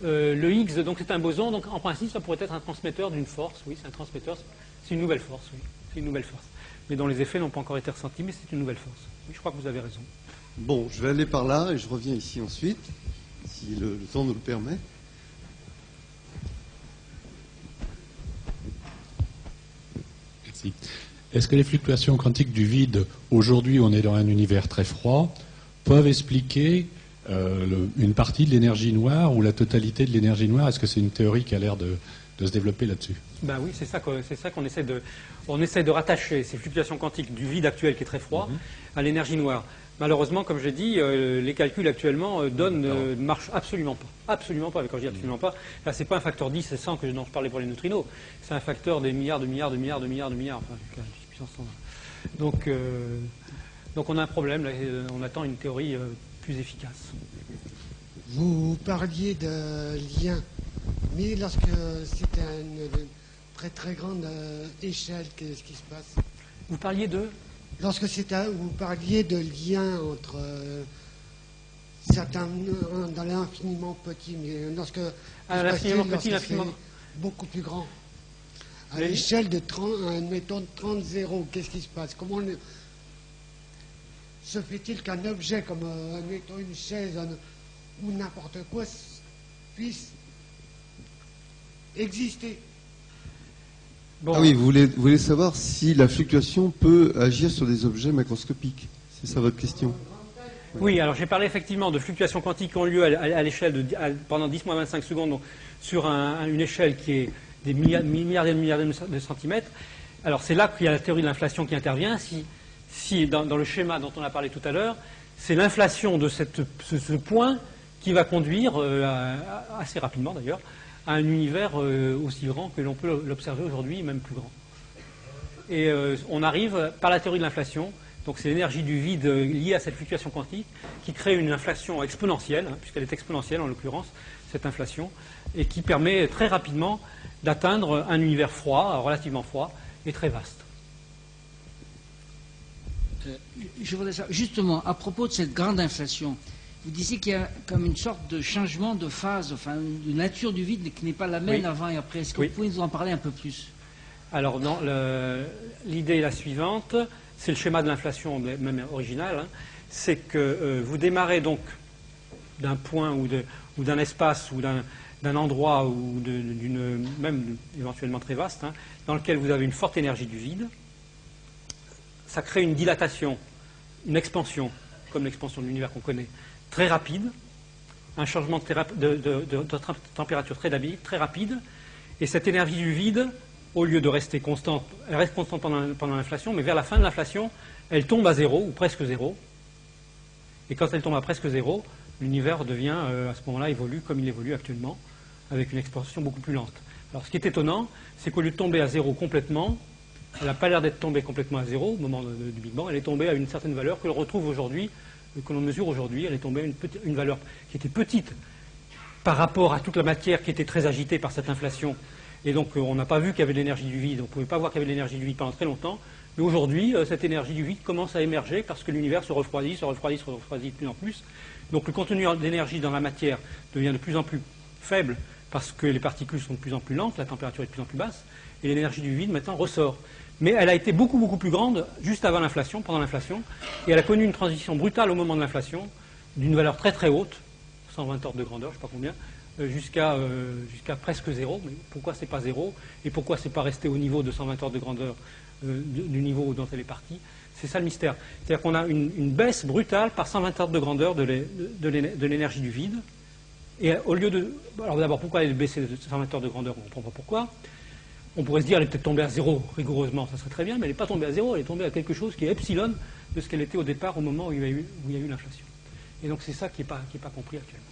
Le Higgs, donc c'est un boson. Donc en principe, ça pourrait être un transmetteur d'une force. Oui, c'est un transmetteur. C'est une nouvelle force. Oui, c'est une nouvelle force. Mais dont les effets n'ont pas encore été ressentis, mais c'est une nouvelle force. Oui, je crois que vous avez raison. Bon, je vais aller par là et je reviens ici ensuite, si le temps nous le permet. Merci. Est-ce que les fluctuations quantiques du vide, aujourd'hui on est dans un univers très froid, peuvent expliquer une partie de l'énergie noire ou la totalité de l'énergie noire? Est-ce que c'est une théorie qui a l'air de se développer là-dessus? Ben oui, c'est ça qu'on essaie de... On essaie de rattacher ces fluctuations quantiques du vide actuel qui est très froid à l'énergie noire. Malheureusement, comme j'ai dit, les calculs actuellement ne marchent absolument pas. Absolument pas. Mais quand je dis absolument pas, là, c'est pas un facteur 10 et 100 dont je parlais pour les neutrinos. C'est un facteur des milliards, enfin, puissance 100. Donc on a un problème. Là, on attend une théorie plus efficace. Vous parliez de lien, mais lorsque c'est à une très très grande échelle, qu'est-ce qui se passe? Vous parliez de? Lorsque vous parliez de lien entre certains dans l'infiniment petit, mais lorsque l'infiniment petit, l'infiniment beaucoup plus grand, à l'échelle de 30, mettons 30 zéros, qu'est-ce qui se passe? Comment se fait-il qu'un objet comme mettons une chaise ou n'importe quoi puisse exister? Bon. Ah oui, vous voulez savoir si la fluctuation peut agir sur des objets macroscopiques. C'est ça votre question? Oui, alors j'ai parlé effectivement de fluctuations quantiques qui ont lieu à l'échelle pendant 10-25 secondes, donc sur une échelle qui est des milliards et milliards de centimètres. Alors c'est là qu'il y a la théorie de l'inflation qui intervient. Si dans le schéma dont on a parlé tout à l'heure, c'est l'inflation de ce point qui va conduire, assez rapidement d'ailleurs, à un univers aussi grand que l'on peut l'observer aujourd'hui, même plus grand. Et on arrive, par la théorie de l'inflation, donc c'est l'énergie du vide liée à cette fluctuation quantique, qui crée une inflation exponentielle, puisqu'elle est exponentielle en l'occurrence, cette inflation, et qui permet très rapidement d'atteindre un univers froid, relativement froid, et très vaste. Je voudrais savoir, justement, à propos de cette grande inflation, vous disiez qu'il y a comme une sorte de changement de phase, enfin, de nature du vide qui n'est pas la même avant et après. Est-ce que vous pouvez nous en parler un peu plus? Alors, non, l'idée est la suivante, c'est le schéma de l'inflation même original, hein, c'est que vous démarrez donc d'un point ou d'un espace ou d'un endroit ou même éventuellement très vaste, hein, dans lequel vous avez une forte énergie du vide. Ça crée une dilatation, une expansion, comme l'expansion de l'univers qu'on connaît, très rapide, un changement de température très rapide, et cette énergie du vide, au lieu de rester constante, elle reste constante pendant l'inflation, mais vers la fin de l'inflation, elle tombe à zéro, ou presque zéro, et quand elle tombe à presque zéro, l'univers devient, à ce moment-là, évolue comme il évolue actuellement, avec une expansion beaucoup plus lente. Alors ce qui est étonnant, c'est qu'au lieu de tomber à zéro complètement, elle n'a pas l'air d'être tombée complètement à zéro au moment du Big Bang, elle est tombée à une certaine valeur que l'on retrouve aujourd'hui, que l'on mesure aujourd'hui, elle est tombée à une valeur qui était petite par rapport à toute la matière qui était très agitée par cette inflation. Et donc on n'a pas vu qu'il y avait de l'énergie du vide, on ne pouvait pas voir qu'il y avait de l'énergie du vide pendant très longtemps. Mais aujourd'hui, cette énergie du vide commence à émerger parce que l'univers se refroidit de plus en plus. Donc le contenu d'énergie dans la matière devient de plus en plus faible parce que les particules sont de plus en plus lentes, la température est de plus en plus basse, et l'énergie du vide maintenant ressort. Mais elle a été beaucoup, beaucoup plus grande juste avant l'inflation, pendant l'inflation, et elle a connu une transition brutale au moment de l'inflation, d'une valeur très très haute, 120 ordres de grandeur, je ne sais pas combien, jusqu'à presque zéro. Mais pourquoi c'est pas zéro, et pourquoi c'est pas resté au niveau de 120 ordres de grandeur du niveau dont elle est partie? C'est ça le mystère. C'est-à-dire qu'on a une baisse brutale par 120 ordres de grandeur de l'énergie du vide, et au lieu de... Alors d'abord, pourquoi elle est baissée de 120 ordres de grandeur? On ne comprend pas pourquoi. On pourrait se dire, elle est peut-être tombée à zéro rigoureusement, ça serait très bien, mais elle n'est pas tombée à zéro, elle est tombée à quelque chose qui est epsilon de ce qu'elle était au départ au moment où il y a eu l'inflation. Et donc c'est ça qui n'est pas compris actuellement.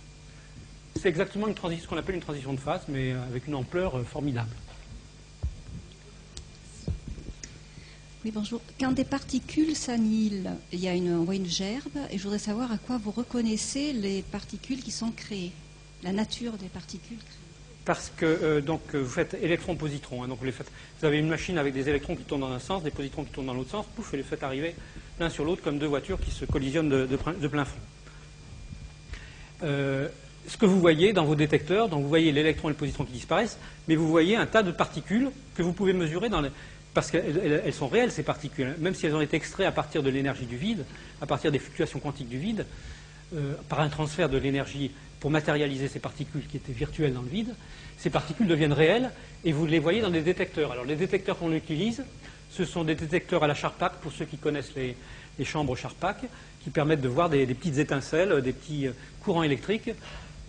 C'est exactement ce qu'on appelle une transition de phase, mais avec une ampleur formidable. Oui, bonjour. Quand des particules s'annihilent, on voit une gerbe, et je voudrais savoir à quoi vous reconnaissez les particules qui sont créées, la nature des particules créées. Parce que vous faites électron-positron. Hein, donc vous avez une machine avec des électrons qui tournent dans un sens, des positrons qui tournent dans l'autre sens, pouf, et les faites arriver l'un sur l'autre comme deux voitures qui se collisionnent de plein fond. Ce que vous voyez dans vos détecteurs, donc vous voyez l'électron et le positron qui disparaissent, mais vous voyez un tas de particules que vous pouvez mesurer parce qu'elles sont réelles, ces particules, même si elles ont été extraites à partir de l'énergie du vide, à partir des fluctuations quantiques du vide, par un transfert de l'énergie pour matérialiser ces particules qui étaient virtuelles dans le vide, ces particules deviennent réelles et vous les voyez dans des détecteurs. Alors les détecteurs qu'on utilise, ce sont des détecteurs à la Charpak, pour ceux qui connaissent les chambres Charpak, qui permettent de voir des petites étincelles, des petits courants électriques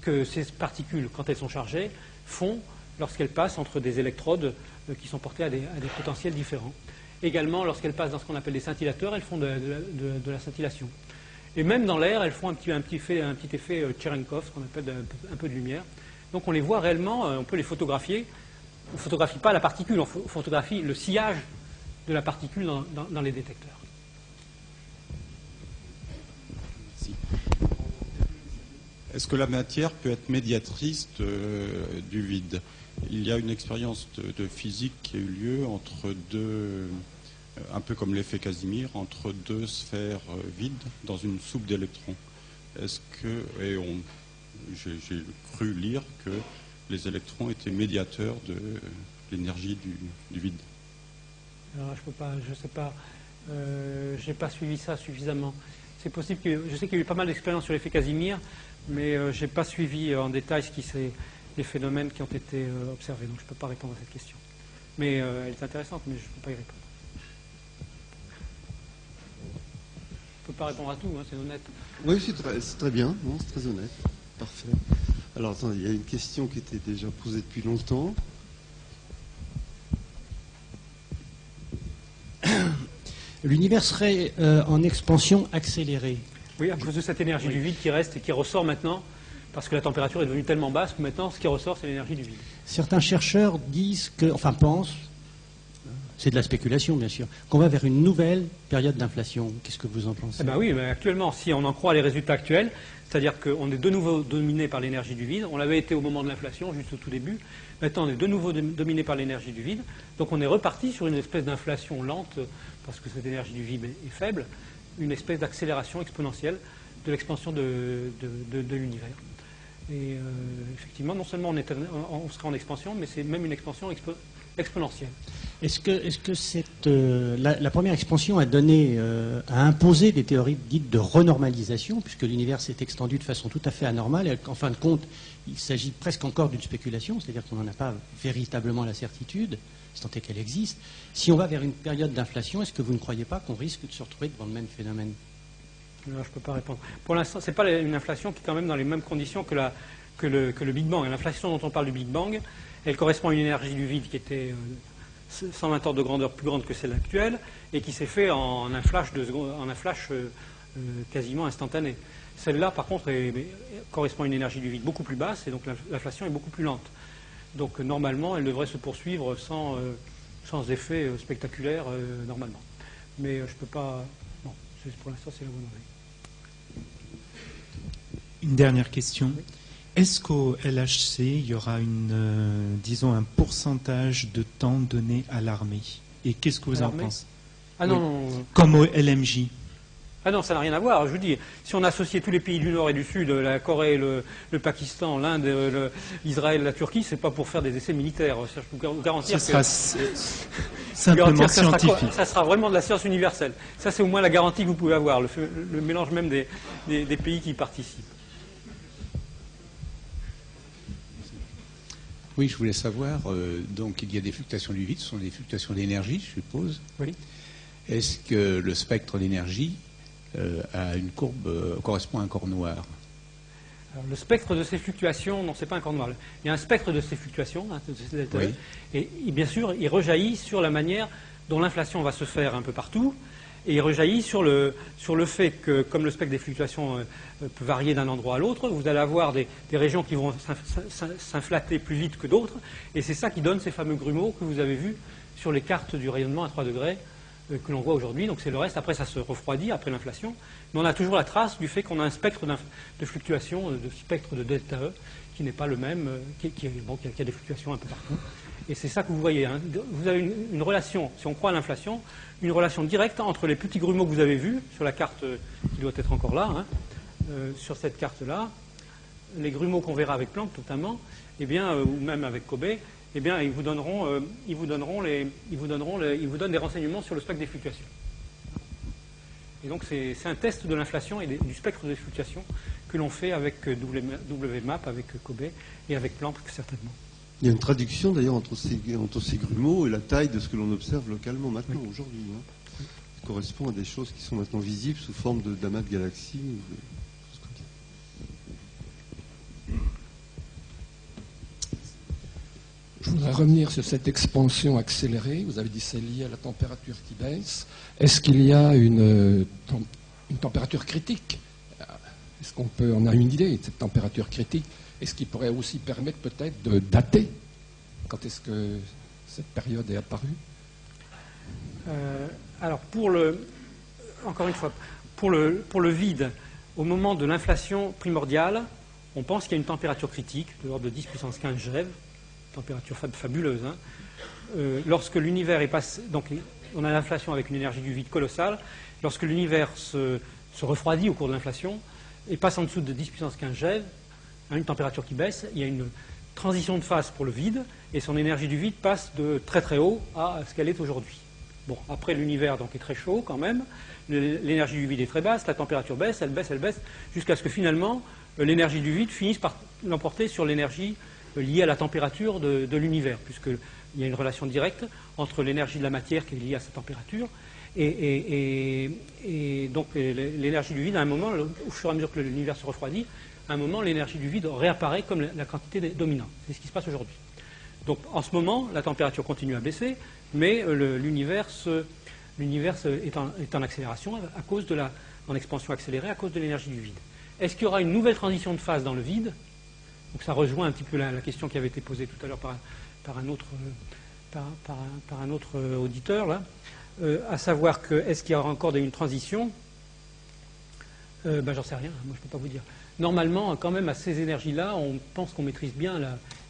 que ces particules, quand elles sont chargées, font lorsqu'elles passent entre des électrodes qui sont portées à des potentiels différents. Également, lorsqu'elles passent dans ce qu'on appelle des scintillateurs, elles font de la scintillation. Et même dans l'air, elles font un petit effet Cherenkov, ce qu'on appelle un peu de lumière. Donc on les voit réellement, on peut les photographier. On ne photographie pas la particule, on photographie le sillage de la particule dans les détecteurs. Merci. Est-ce que la matière peut être médiatrice du vide? Il y a une expérience de physique qui a eu lieu entre deux, un peu comme l'effet Casimir, entre deux sphères vides dans une soupe d'électrons. Est-ce que, j'ai cru lire que les électrons étaient médiateurs de l'énergie du vide. Alors, je sais pas, j'ai pas suivi ça suffisamment. C'est possible que, je sais qu'il y a eu pas mal d'expériences sur l'effet Casimir, mais j'ai pas suivi en détail les phénomènes qui ont été observés, donc je ne peux pas répondre à cette question. Mais elle est intéressante, mais je ne peux pas y répondre. Je ne peux pas répondre à tout, hein, c'est honnête. Oui, c'est très bien, non, c'est très honnête. Parfait. Alors, attendez, il y a une question qui était déjà posée depuis longtemps. L'univers serait en expansion accélérée. Oui, à cause de cette énergie du vide qui reste et qui ressort maintenant, parce que la température est devenue tellement basse que maintenant, ce qui ressort, c'est l'énergie du vide. Certains chercheurs disent pensent, c'est de la spéculation bien sûr, qu'on va vers une nouvelle période d'inflation. Qu'est-ce que vous en pensez? Oui, mais actuellement, si on en croit les résultats actuels, c'est-à-dire qu'on est de nouveau dominé par l'énergie du vide. On l'avait été au moment de l'inflation, juste au tout début. Maintenant, on est de nouveau dominé par l'énergie du vide. Donc on est reparti sur une espèce d'inflation lente, parce que cette énergie du vide est faible, une espèce d'accélération exponentielle de l'expansion de l'univers. Et effectivement, non seulement on serait en expansion, mais c'est même une expansion exponentielle. Est-ce que la première expansion a imposé des théories dites de renormalisation, puisque l'univers s'est extendu de façon tout à fait anormale, et qu'en fin de compte, il s'agit presque encore d'une spéculation, c'est-à-dire qu'on n'en a pas véritablement la certitude, si tant est qu'elle existe. Si on va vers une période d'inflation, est-ce que vous ne croyez pas qu'on risque de se retrouver devant le même phénomène? Non, je ne peux pas répondre. Pour l'instant, ce n'est pas une inflation qui est quand même dans les mêmes conditions que le Big Bang. L'inflation dont on parle du Big Bang, elle correspond à une énergie du vide qui était 120 ordres de grandeur plus grande que celle actuelle et qui s'est fait en un flash quasiment instantané. Celle-là, par contre, correspond à une énergie du vide beaucoup plus basse et donc l'inflation est beaucoup plus lente. Donc normalement, elle devrait se poursuivre sans effet spectaculaire normalement. Mais je ne peux pas... Non, pour l'instant, c'est la bonne oreille. Une dernière question. Oui. Est-ce qu'au LHC, il y aura un pourcentage de temps donné à l'armée? Et qu'est-ce que vous en pensez? Non. Comme au LMJ? Ah non, ça n'a rien à voir. Je vous dis, si on associait tous les pays du Nord et du Sud, la Corée, le Pakistan, l'Inde, l'Israël, la Turquie, c'est pas pour faire des essais militaires. Je peux vous garantir que... simplement scientifique. Ça sera vraiment de la science universelle. Ça, c'est au moins la garantie que vous pouvez avoir, le mélange même des pays qui y participent. Oui, je voulais savoir, donc il y a des fluctuations du vide, ce sont des fluctuations d'énergie, je suppose. Oui. Est-ce que le spectre d'énergie a une courbe, correspond à un corps noir? Alors, le spectre de ces fluctuations, non, c'est pas un corps noir. Il y a un spectre de ces fluctuations, de ces delta E, et bien sûr, il rejaillit sur la manière dont l'inflation va se faire un peu partout, et il rejaillit sur le fait que, comme le spectre des fluctuations peut varier d'un endroit à l'autre, vous allez avoir des régions qui vont s'inflater plus vite que d'autres, et c'est ça qui donne ces fameux grumeaux que vous avez vus sur les cartes du rayonnement à 3 degrés que l'on voit aujourd'hui. Donc c'est le reste, après ça se refroidit, après l'inflation, mais on a toujours la trace du fait qu'on a un spectre de fluctuation, de spectre de delta E, qui n'est pas le même, qui a des fluctuations un peu partout. Et c'est ça que vous voyez. Hein. Vous avez une relation, si on croit à l'inflation, une relation directe entre les petits grumeaux que vous avez vus sur la carte qui doit être encore là, sur cette carte-là, les grumeaux qu'on verra avec Planck notamment, ou même avec Kobe, ils vous donnent des renseignements sur le spectre des fluctuations. Et donc c'est un test de l'inflation et du spectre des fluctuations que l'on fait avec WMAP, avec Kobe et avec Planck certainement. Il y a une traduction d'ailleurs entre ces grumeaux et la taille de ce que l'on observe localement maintenant, aujourd'hui. Ça correspond à des choses qui sont maintenant visibles sous forme d'amas de galaxies. voudrais revenir sur cette expansion accélérée. Vous avez dit que c'est lié à la température qui baisse. Est-ce qu'il y a une température critique? Est-ce on a une idée de cette température critique? Est-ce qu'il pourrait aussi permettre peut-être de dater quand est-ce que cette période est apparue? Alors, encore une fois, pour le vide, au moment de l'inflation primordiale, on pense qu'il y a une température critique, de l'ordre de 10 puissance 15 GeV, température fabuleuse. Hein. Lorsque l'univers est passé, donc on a l'inflation avec une énergie du vide colossale, lorsque l'univers se refroidit au cours de l'inflation et passe en dessous de 10 puissance 15 GeV, une température qui baisse, il y a une transition de phase pour le vide, et son énergie du vide passe de très très haut à ce qu'elle est aujourd'hui. Bon, après l'univers donc est très chaud quand même, l'énergie du vide est très basse, la température baisse, elle baisse, jusqu'à ce que finalement l'énergie du vide finisse par l'emporter sur l'énergie liée à la température de l'univers, puisqu'il y a une relation directe entre l'énergie de la matière qui est liée à sa température, et donc l'énergie du vide, à un moment, au fur et à mesure que l'univers se refroidit, à un moment, l'énergie du vide réapparaît comme la quantité dominante. C'est ce qui se passe aujourd'hui. Donc, en ce moment, la température continue à baisser, mais l'univers est en accélération en expansion accélérée à cause de l'énergie du vide. Est-ce qu'il y aura une nouvelle transition de phase dans le vide? Donc, ça rejoint un petit peu la question qui avait été posée tout à l'heure par un autre auditeur, là, à savoir que est-ce qu'il y aura encore une transition? J'en sais rien, moi je ne peux pas vous dire. Normalement, quand même, à ces énergies-là, on pense qu'on maîtrise bien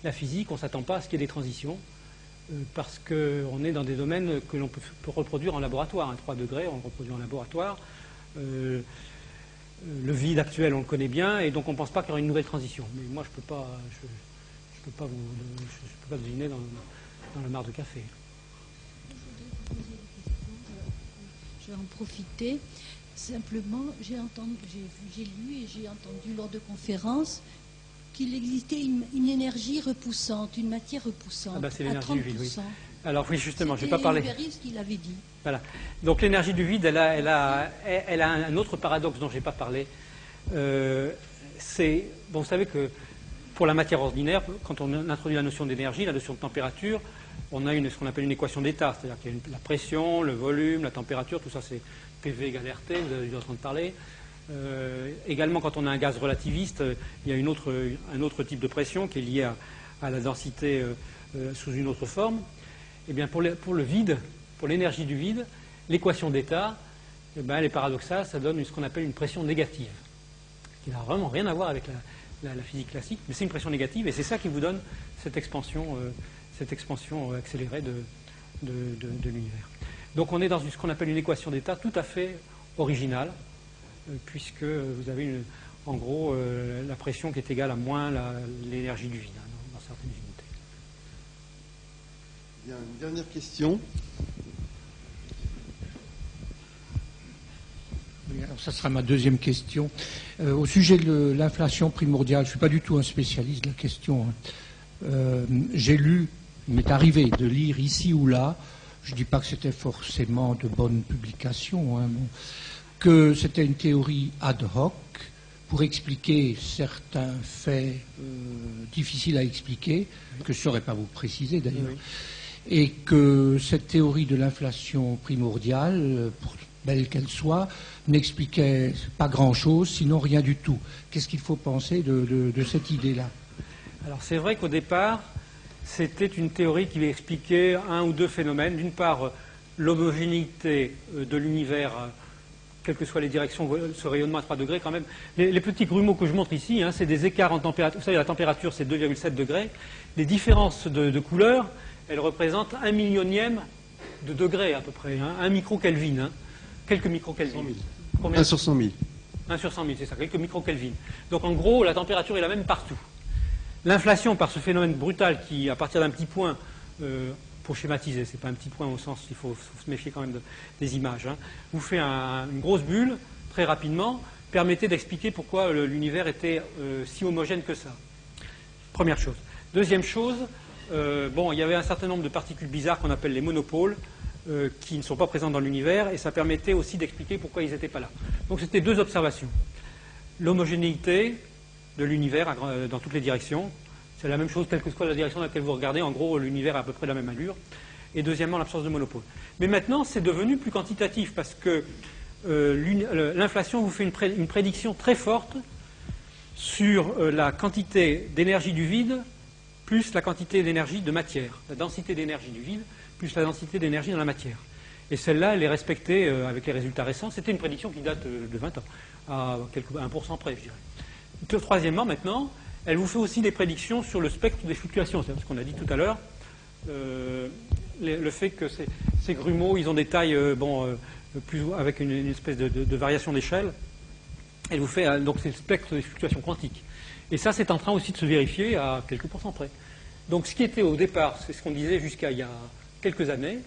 la physique, on ne s'attend pas à ce qu'il y ait des transitions, parce qu'on est dans des domaines que l'on peut reproduire en laboratoire. 3 degrés, on le reproduit en laboratoire. Le vide actuel, on le connaît bien, et donc on ne pense pas qu'il y aura une nouvelle transition. Mais moi, je ne peux pas deviner dans la mare de café. Je vais en profiter. Simplement, j'ai lu et j'ai entendu lors de conférences qu'il existait une énergie repoussante, une matière repoussante. C'est l'énergie du vide, oui. Alors oui, justement, je n'ai pas parlé. parlé. C'est ce qu'il avait dit. Voilà. Donc l'énergie du vide, elle a un autre paradoxe dont je n'ai pas parlé. Vous savez que pour la matière ordinaire, quand on introduit la notion d'énergie, la notion de température, on a ce qu'on appelle une équation d'état, c'est-à-dire qu'il y a la pression, le volume, la température, tout ça c'est PV égale RT, vous avez dû entendre parler. Également, quand on a un gaz relativiste, il y a un autre type de pression qui est lié à la densité sous une autre forme. Eh bien, pour le vide, pour l'énergie du vide, l'équation d'état, elle est paradoxale, ça donne ce qu'on appelle une pression négative, qui n'a vraiment rien à voir avec la physique classique, mais c'est une pression négative, et c'est ça qui vous donne cette expansion accélérée de l'univers. Donc on est dans ce qu'on appelle une équation d'état tout à fait originale, puisque vous avez en gros la pression qui est égale à moins l'énergie du vide dans certaines unités. Il y a une dernière question. Oui, alors ça sera ma deuxième question. Au sujet de l'inflation primordiale, je ne suis pas du tout un spécialiste de la question. J'ai lu, il m'est arrivé de lire ici ou là, je ne dis pas que c'était forcément de bonnes publications, que c'était une théorie ad hoc pour expliquer certains faits difficiles à expliquer, que je ne saurais pas vous préciser d'ailleurs, et que cette théorie de l'inflation primordiale, pour belle qu'elle soit, n'expliquait pas grand-chose, sinon rien du tout. Qu'est-ce qu'il faut penser de cette idée-là? Alors c'est vrai qu'au départ, c'était une théorie qui expliquait un ou deux phénomènes. D'une part, l'homogénéité de l'univers, quelles que soient les directions, ce rayonnement à 3 degrés quand même. Les petits grumeaux que je montre ici, c'est des écarts en température. Vous savez, la température, c'est 2,7 degrés. Les différences de couleur, elles représentent 1 millionième de degré à peu près, 1 microkelvin, quelques microkelvin. 1 sur 100 000. 1 sur 100 000, c'est ça, quelques microkelvin. Donc en gros, la température est la même partout. L'inflation, par ce phénomène brutal qui, à partir d'un petit point, pour schématiser, c'est pas un petit point au sens, il faut se méfier quand même des images, vous fait une grosse bulle, très rapidement, permettait d'expliquer pourquoi l'univers était si homogène que ça. Première chose. Deuxième chose, il y avait un certain nombre de particules bizarres qu'on appelle les monopôles, qui ne sont pas présentes dans l'univers, et ça permettait aussi d'expliquer pourquoi ils n'étaient pas là. Donc c'était deux observations. L'homogénéité de l'univers dans toutes les directions, C'est la même chose, quelle que soit la direction dans laquelle vous regardez. En gros, l'univers a à peu près la même allure. Et deuxièmement, l'absence de monopôle. Mais maintenant, c'est devenu plus quantitatif parce que l'inflation vous fait une prédiction très forte sur la quantité d'énergie du vide plus la quantité d'énergie de matière, la densité d'énergie du vide plus la densité d'énergie dans la matière. Et celle-là, elle est respectée avec les résultats récents. C'était une prédiction qui date de 20 ans, à 1% près, je dirais. Troisièmement, maintenant, elle vous fait aussi des prédictions sur le spectre des fluctuations. C'est ce qu'on a dit tout à l'heure. Le fait que ces grumeaux, ils ont des tailles avec une espèce de variation d'échelle. Elle vous fait donc c'est le spectre des fluctuations quantiques. Et ça, c'est en train aussi de se vérifier à quelques pourcents près. Donc, ce qui était au départ, c'est ce qu'on disait jusqu'à il y a quelques années,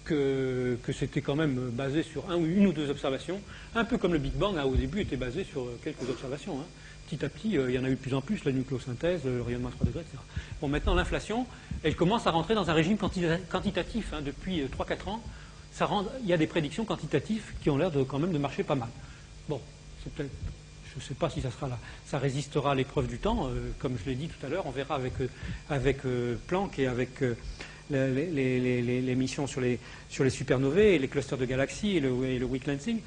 que c'était quand même basé sur une ou deux observations, un peu comme le Big Bang au début était basé sur quelques observations. Petit à petit, il y en a eu de plus en plus, la nucléosynthèse, le rayonnement à 3 degrés, etc. Bon, maintenant, l'inflation, elle commence à rentrer dans un régime quantitatif. Depuis 3-4 ans, il y a des prédictions quantitatives qui ont l'air quand même de marcher pas mal. Bon, c'est peut-être... Je ne sais pas si ça résistera à l'épreuve du temps. Comme je l'ai dit tout à l'heure, on verra avec Planck et avec les missions sur les supernovae et les clusters de galaxies et le weak lensing.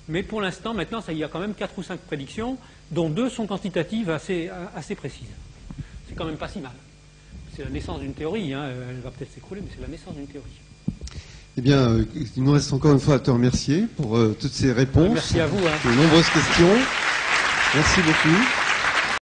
Mais pour l'instant, maintenant, il y a quand même 4 ou 5 prédictions, dont 2 sont quantitatives assez précises. C'est quand même pas si mal. C'est la naissance d'une théorie. Elle va peut-être s'écrouler, mais c'est la naissance d'une théorie. Eh bien, il nous reste encore une fois à te remercier pour toutes ces réponses. Merci à vous. De nombreuses questions. Merci beaucoup.